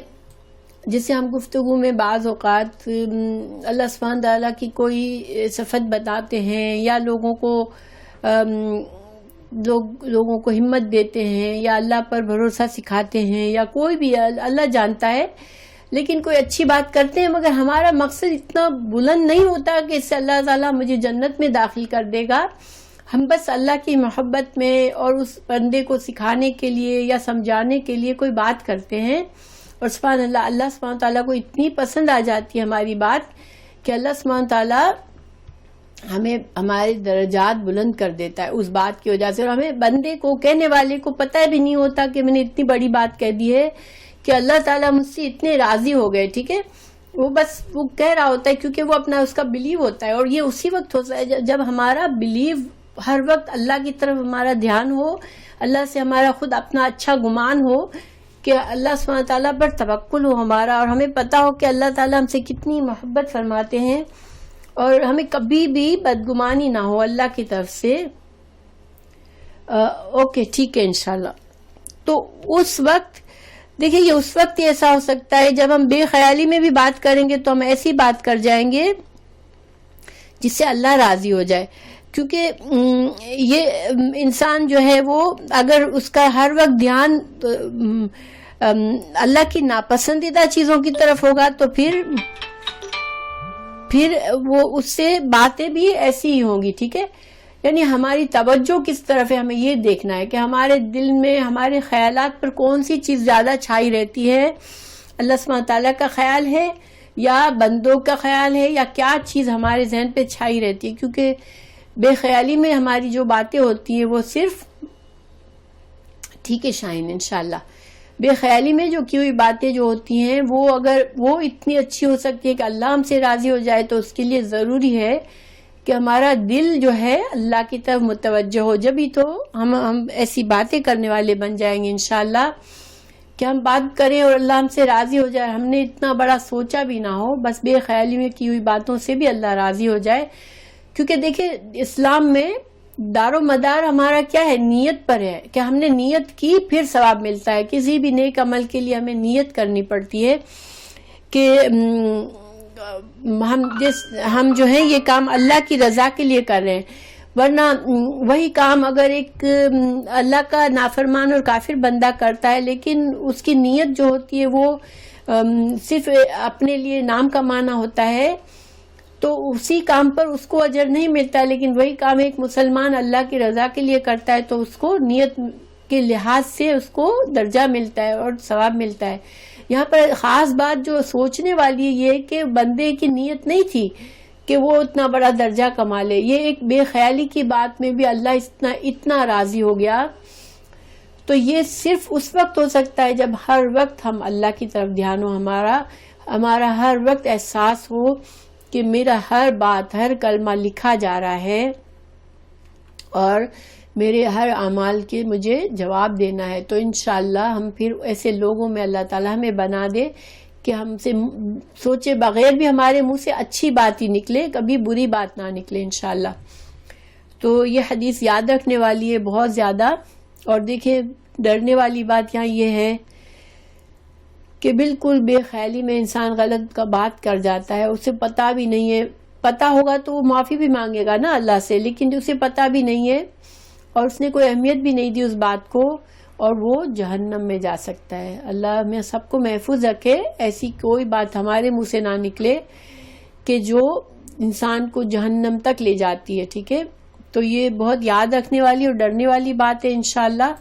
جسے ہم گفتگو میں بعض اوقات اللہ سبحانہ تعالیٰ کی کوئی صفت بتاتے ہیں، یا لوگوں کو ہمت دیتے ہیں، یا اللہ پر بھروسہ سکھاتے ہیں، یا کوئی بھی اللہ جانتا ہے، لیکن کوئی اچھی بات کرتے ہیں، مگر ہمارا مقصد اتنا بلند نہیں ہوتا کہ اس سے اللہ تعالیٰ مجھے جنت میں داخل کر دے گا. ہم بس اللہ کی محبت میں اور اس بندے کو سکھانے کے لیے یا سمجھانے کے لیے کوئی بات کرتے ہیں، اور سبحان اللہ سبحانہ تعالیٰ کو اتنی پسند آ جاتی ہے ہماری بات کہ اللہ سبحانہ تعالیٰ ہمیں ہمارے درجات بلند کر دیتا ہے اس بات کی وجہ سے. اور ہمیں بندے کو، کہنے والے کو پتہ بھی نہیں ہوتا کہ میں نے اتنی بڑی بات کہہ دی ہے کہ اللہ تعالیٰ مجھ سے اتنے راضی ہو گئے. ٹھیک ہے، وہ کہہ رہا ہوتا ہے کیونکہ وہ اپنا اس کا بلیو ہوتا ہے. اور یہ اسی وقت ہوتا ہے جب ہمارا بلیو ہر وقت اللہ کی طرف ہمارا دھیان ہو، اللہ سے ہمارا خود اپنا اچھا گمان ہو کہ اللہ سبحانہ تعالیٰ پر توکل ہو ہمارا، اور ہمیں پتہ ہو کہ اللہ تعالیٰ ہم سے کتنی محبت فرماتے ہیں، اور ہمیں کبھی بھی بدگمانی نہ ہو اللہ کی طرف سے. اوکے ٹھیک ہے انشاءاللہ. تو اس وقت دیکھیں، یہ اس وقت ہی ایسا ہو سکتا ہے جب ہم بے خیالی میں بھی بات کریں گے تو ہم ایسی بات کر جائیں گے جس سے اللہ راضی ہو جائے. کیونکہ یہ انسان جو ہے وہ اگر اس کا ہر وقت دھیان اللہ کی ناپسندیدہ چیزوں کی طرف ہوگا تو پھر وہ اس سے باتیں بھی ایسی ہی ہوں گی. ٹھیک ہے، یعنی ہماری توجہ کس طرف ہے، ہمیں یہ دیکھنا ہے کہ ہمارے دل میں ہمارے خیالات پر کون سی چیز زیادہ چھائی رہتی ہے، اللہ سبحانہ تعالیٰ کا خیال ہے یا بندوں کا خیال ہے، یا کیا چیز ہمارے ذہن پہ چھائی رہتی ہے. کیونکہ بے خیالی میں ہماری جو باتیں ہوتی ہیں وہ صرف، ٹھیک ہے شاہین انشاءاللہ، بے خیالی میں جو کی ہوئی باتیں جو ہوتی ہیں وہ اگر وہ اتنی اچھی ہو سکتی ہے کہ اللہ ہم سے راضی ہو جائے، تو اس کے لیے ضروری ہے کہ ہمارا دل جو ہے اللہ کی طرف متوجہ ہو. جبھی تو ہم ایسی باتیں کرنے والے بن جائیں گے انشاءاللہ کہ ہم بات کریں اور اللہ ہم سے راضی ہو جائے. ہم نے اتنا بڑا سوچا بھی نہ ہو، بس بے خیالی میں کی ہوئی باتوں سے بھی اللہ راضی ہو جائے. کیونکہ دیکھیں، اسلام میں دار و مدار ہمارا کیا ہے، نیت پر ہے کہ ہم نے نیت کی پھر ثواب ملتا ہے. کسی بھی نیک عمل کے لیے ہمیں نیت کرنی پڑتی ہے کہ ہم جو ہیں یہ کام اللہ کی رضا کے لیے کر رہے ہیں. ورنہ وہی کام اگر ایک اللہ کا نافرمان اور کافر بندہ کرتا ہے، لیکن اس کی نیت جو ہوتی ہے وہ صرف اپنے لیے نام کمانا ہوتا ہے، تو اسی کام پر اس کو اجر نہیں ملتا. لیکن وہی کام ایک مسلمان اللہ کی رضا کے لیے کرتا ہے تو اس کو نیت کے لحاظ سے اس کو درجہ ملتا ہے اور ثواب ملتا ہے. یہاں پر خاص بات جو سوچنے والی ہے یہ کہ بندے کی نیت نہیں تھی کہ وہ اتنا بڑا درجہ کما لے. یہ ایک بے خیالی کی بات میں بھی اللہ اتنا راضی ہو گیا. تو یہ صرف اس وقت ہو سکتا ہے جب ہر وقت ہم اللہ کی طرف دھیان ہو, ہمارا ہر وقت احساس ہو کہ میرا ہر بات, ہر کلمہ لکھا جا رہا ہے اور میرے ہر اعمال کے مجھے جواب دینا ہے. تو انشاءاللہ ہم پھر ایسے لوگوں میں اللہ تعالیٰ ہمیں بنا دے کہ ہم سے سوچے بغیر بھی ہمارے منہ سے اچھی بات ہی نکلے, کبھی بری بات نہ نکلے انشاءاللہ. تو یہ حدیث یاد رکھنے والی ہے بہت زیادہ. اور دیکھیں ڈرنے والی بات یہاں یہ ہے کہ بالکل بے خیالی میں انسان غلط کا بات کر جاتا ہے, اسے پتہ بھی نہیں ہے. پتہ ہوگا تو وہ معافی بھی مانگے گا نا اللہ سے, لیکن اسے پتہ بھی نہیں ہے اور اس نے کوئی اہمیت بھی نہیں دی اس بات کو, اور وہ جہنم میں جا سکتا ہے. اللہ ہمیں سب کو محفوظ رکھے, ایسی کوئی بات ہمارے منہ سے نہ نکلے کہ جو انسان کو جہنم تک لے جاتی ہے. ٹھیک ہے, تو یہ بہت یاد رکھنے والی اور ڈرنے والی بات ہے انشاءاللہ.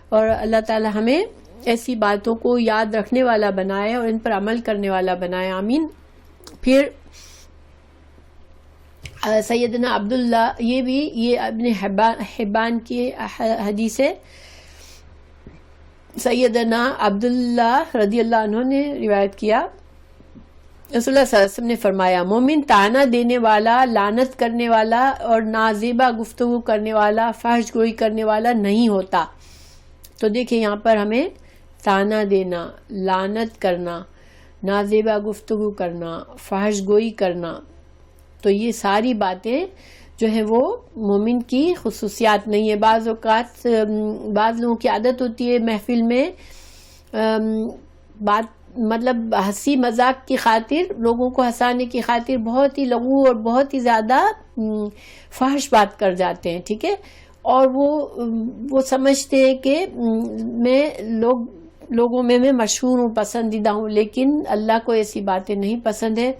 اور اللہ تعالی ہمیں ایسی باتوں کو یاد رکھنے والا بنائے اور ان پر عمل کرنے والا بنائے, آمین. پھر سیدنا عبداللہ, یہ ابن حبان کی حدیث ہے. سیدنا عبداللہ رضی اللہ عنہ نے روایت کیا, رسول اللہ صلی اللہ علیہ وسلم نے فرمایا, مومن طعنہ دینے والا, لعنت کرنے والا اور نازیبہ گفتگو کرنے والا, فحش گوئی کرنے والا نہیں ہوتا. تو دیکھیں یہاں پر ہمیں طعنہ دینا, لعنت کرنا, نازیبہ گفتگو کرنا, فحش گوئی کرنا, تو یہ ساری باتیں جو ہے وہ مومن کی خصوصیات نہیں ہے. بعض اوقات بعض لوگوں کی عادت ہوتی ہے محفل میں بات مطلب ہنسی مذاق کی خاطر, لوگوں کو ہنسانے کی خاطر بہت ہی لغو اور بہت ہی زیادہ فحش بات کر جاتے ہیں. ٹھیک ہے, اور وہ سمجھتے ہیں کہ میں لوگوں میں مشہور ہوں, پسندیدہ ہوں, لیکن اللہ کو ایسی باتیں نہیں پسند ہے.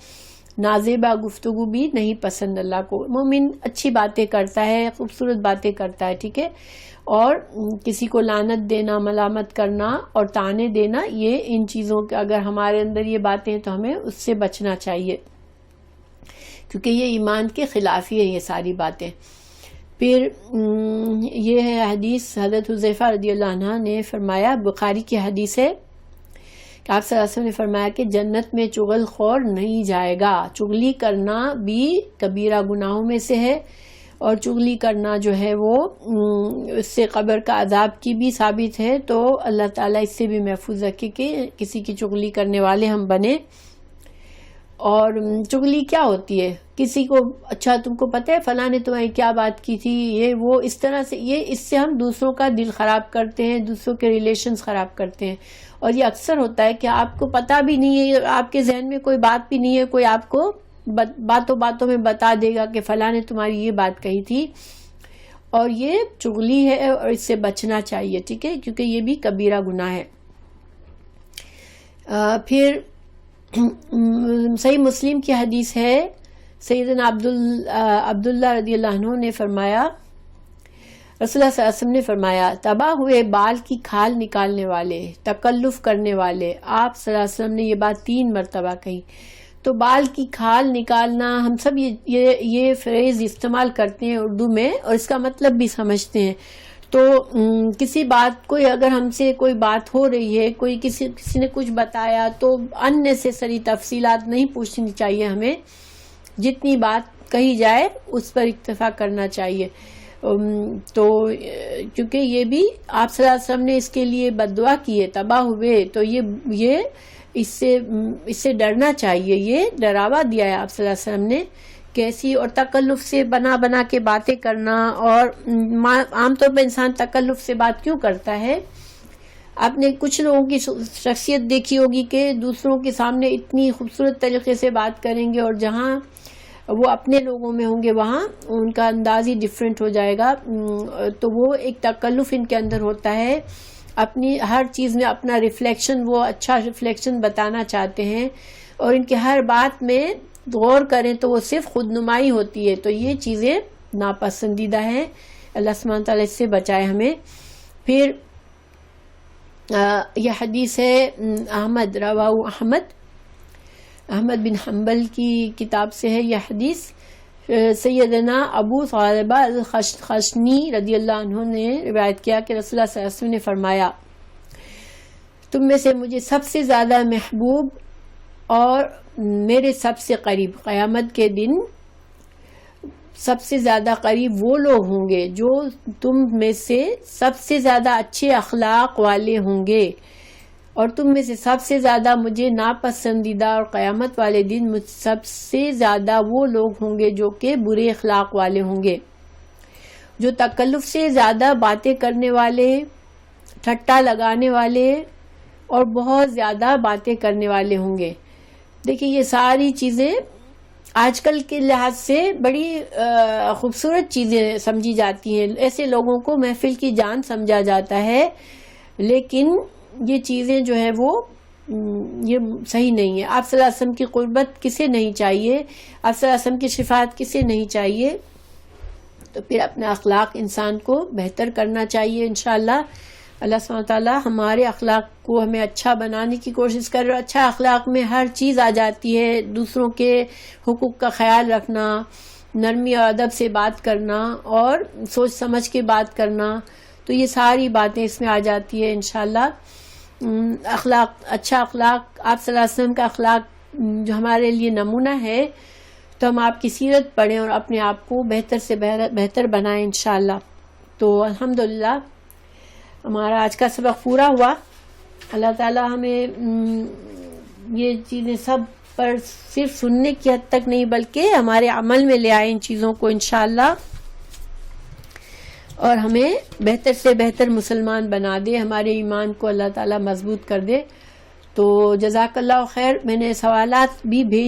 نازیبہ گفتگو بھی نہیں پسند اللہ کو. مومن اچھی باتیں کرتا ہے, خوبصورت باتیں کرتا ہے. ٹھیک ہے, اور کسی کو لعنت دینا, ملامت کرنا اور طعنے دینا, یہ ان چیزوں کے اگر ہمارے اندر یہ باتیں ہیں تو ہمیں اس سے بچنا چاہیے, کیونکہ یہ ایمان کے خلاف ہی ہے یہ ساری باتیں. پھر یہ ہے حدیث حضرت حذیفہ رضی اللہ عنہ نے فرمایا, بخاری کی حدیث ہے کہ آپ صلی اللہ علیہ وسلم نے فرمایا کہ جنت میں چغل خور نہیں جائے گا. چغلی کرنا بھی کبیرہ گناہوں میں سے ہے, اور چغلی کرنا جو ہے وہ اس سے قبر کا عذاب کی بھی ثابت ہے. تو اللہ تعالیٰ اس سے بھی محفوظ رکھے کہ کسی کی چغلی کرنے والے ہم بنے. اور چغلی کیا ہوتی ہے, کسی کو اچھا تم کو پتہ ہے فلاں نے تمہیں کیا بات کی تھی, یہ وہ اس طرح سے, اس سے ہم دوسروں کا دل خراب کرتے ہیں, دوسروں کے ریلیشنز خراب کرتے ہیں. اور یہ اکثر ہوتا ہے کہ آپ کو پتہ بھی نہیں ہے, آپ کے ذہن میں کوئی بات بھی نہیں ہے, کوئی آپ کو باتوں میں بتا دے گا کہ فلاں نے تمہاری یہ بات کہی تھی, اور یہ چغلی ہے اور اس سے بچنا چاہیے. ٹھیک ہے, کیونکہ یہ بھی کبیرہ گناہ ہے. پھر صحیح مسلم کی حدیث ہے, سیدنا عبداللہ رضی اللہ عنہ نے فرمایا, رسول اللہ صلی اللہ علیہ وسلم نے فرمایا, تباہ ہوئے بال کی کھال نکالنے والے, تکلف کرنے والے. آپ صلی اللہ علیہ وسلم نے یہ بات 3 مرتبہ کہی. تو بال کی کھال نکالنا, ہم سب یہ فریز استعمال کرتے ہیں اردو میں, اور اس کا مطلب بھی سمجھتے ہیں. تو کسی بات کوئی اگر ہم سے کوئی بات ہو رہی ہے, کوئی کسی نے کچھ بتایا, تو اننیسیسری تفصیلات نہیں پوچھنی چاہیے ہمیں. جتنی بات کہی جائے اس پر اکتفا کرنا چاہیے. تو کیونکہ یہ بھی آپ صلی اللہ علیہ وسلم نے اس کے لیے بددعا کی ہے, تباہ ہوئے, تو یہ اس سے ڈرنا چاہیے. یہ ڈراوا دیا ہے آپ صلی اللہ علیہ وسلم نے, کیسی اور تکلف سے بنا کے باتیں کرنا. اور عام طور پہ انسان تکلف سے بات کیوں کرتا ہے؟ آپ نے کچھ لوگوں کی شخصیت دیکھی ہوگی کہ دوسروں کے سامنے اتنی خوبصورت طریقے سے بات کریں گے, اور جہاں وہ اپنے لوگوں میں ہوں گے وہاں ان کا انداز ہی ڈیفرنٹ ہو جائے گا. تو وہ ایک تکلف ان کے اندر ہوتا ہے, اپنی ہر چیز میں اپنا ریفلیکشن, وہ اچھا ریفلیکشن بتانا چاہتے ہیں, اور ان کے ہر بات میں غور کریں تو وہ صرف خود نمائی ہوتی ہے. تو یہ چیزیں ناپسندیدہ ہیں, اللہ سبحانہ تعالیٰ اس سے بچائے ہمیں. پھر یہ حدیث ہے احمد, رواہ احمد, احمد بن حنبل کی کتاب سے ہے یہ حدیث. سیدنا ابو ثعلبہ الخشنی رضی اللہ عنہ نے روایت کیا کہ رسول اللہ صلی اللہ علیہ وسلم نے فرمایا تم میں سے مجھے سب سے زیادہ محبوب اور میرے سب سے قریب قیامت کے دن سب سے زیادہ قریب وہ لوگ ہوں گے جو تم میں سے سب سے زیادہ اچھے اخلاق والے ہوں گے، اور تم میں سے سب سے زیادہ مجھے ناپسندیدہ، اور قیامت والے دن سب سے زیادہ وہ لوگ ہوں گے جو کہ برے اخلاق والے ہوں گے، جو تکلف سے زیادہ باتیں کرنے والے، ٹھٹا لگانے والے اور بہت زیادہ باتیں کرنے والے ہوں گے. دیکھیں یہ ساری چیزیں آج کل کے لحاظ سے بڑی خوبصورت چیزیں سمجھی جاتی ہیں. ایسے لوگوں کو محفل کی جان سمجھا جاتا ہے، لیکن یہ چیزیں جو ہے وہ یہ صحیح نہیں ہے. آپ صلی اللہ علیہ وسلم کی قربت کسے نہیں چاہیے، آپ صلی اللہ علیہ وسلم کی شفاعت کسے نہیں چاہیے؟ تو پھر اپنا اخلاق انسان کو بہتر کرنا چاہیے. انشاءاللہ اللہ سبحانہ وتعالی ہمارے اخلاق کو ہمیں اچھا بنانے کی کوشش کر رہے. اچھا اخلاق میں ہر چیز آ جاتی ہے، دوسروں کے حقوق کا خیال رکھنا، نرمی اور ادب سے بات کرنا اور سوچ سمجھ کے بات کرنا، تو یہ ساری باتیں اس میں آ جاتی ہے. انشاءاللہ اخلاق، اچھا اخلاق، آپ صلی اللہ علیہ وسلم کا اخلاق جو ہمارے لیے نمونہ ہے، تو ہم آپ کی سیرت پڑھیں اور اپنے آپ کو بہتر سے بہتر بنائیں انشاءاللہ. تو الحمدللہ ہمارا آج کا سبق پورا ہوا. اللہ تعالی ہمیں یہ چیزیں سب پر صرف سننے کی حد تک نہیں بلکہ ہمارے عمل میں لے آئے ان چیزوں کو انشاءاللہ، اور ہمیں بہتر سے بہتر مسلمان بنا دے، ہمارے ایمان کو اللہ تعالی مضبوط کر دے. تو جزاک اللہ خیر. میں نے سوالات بھی بھیج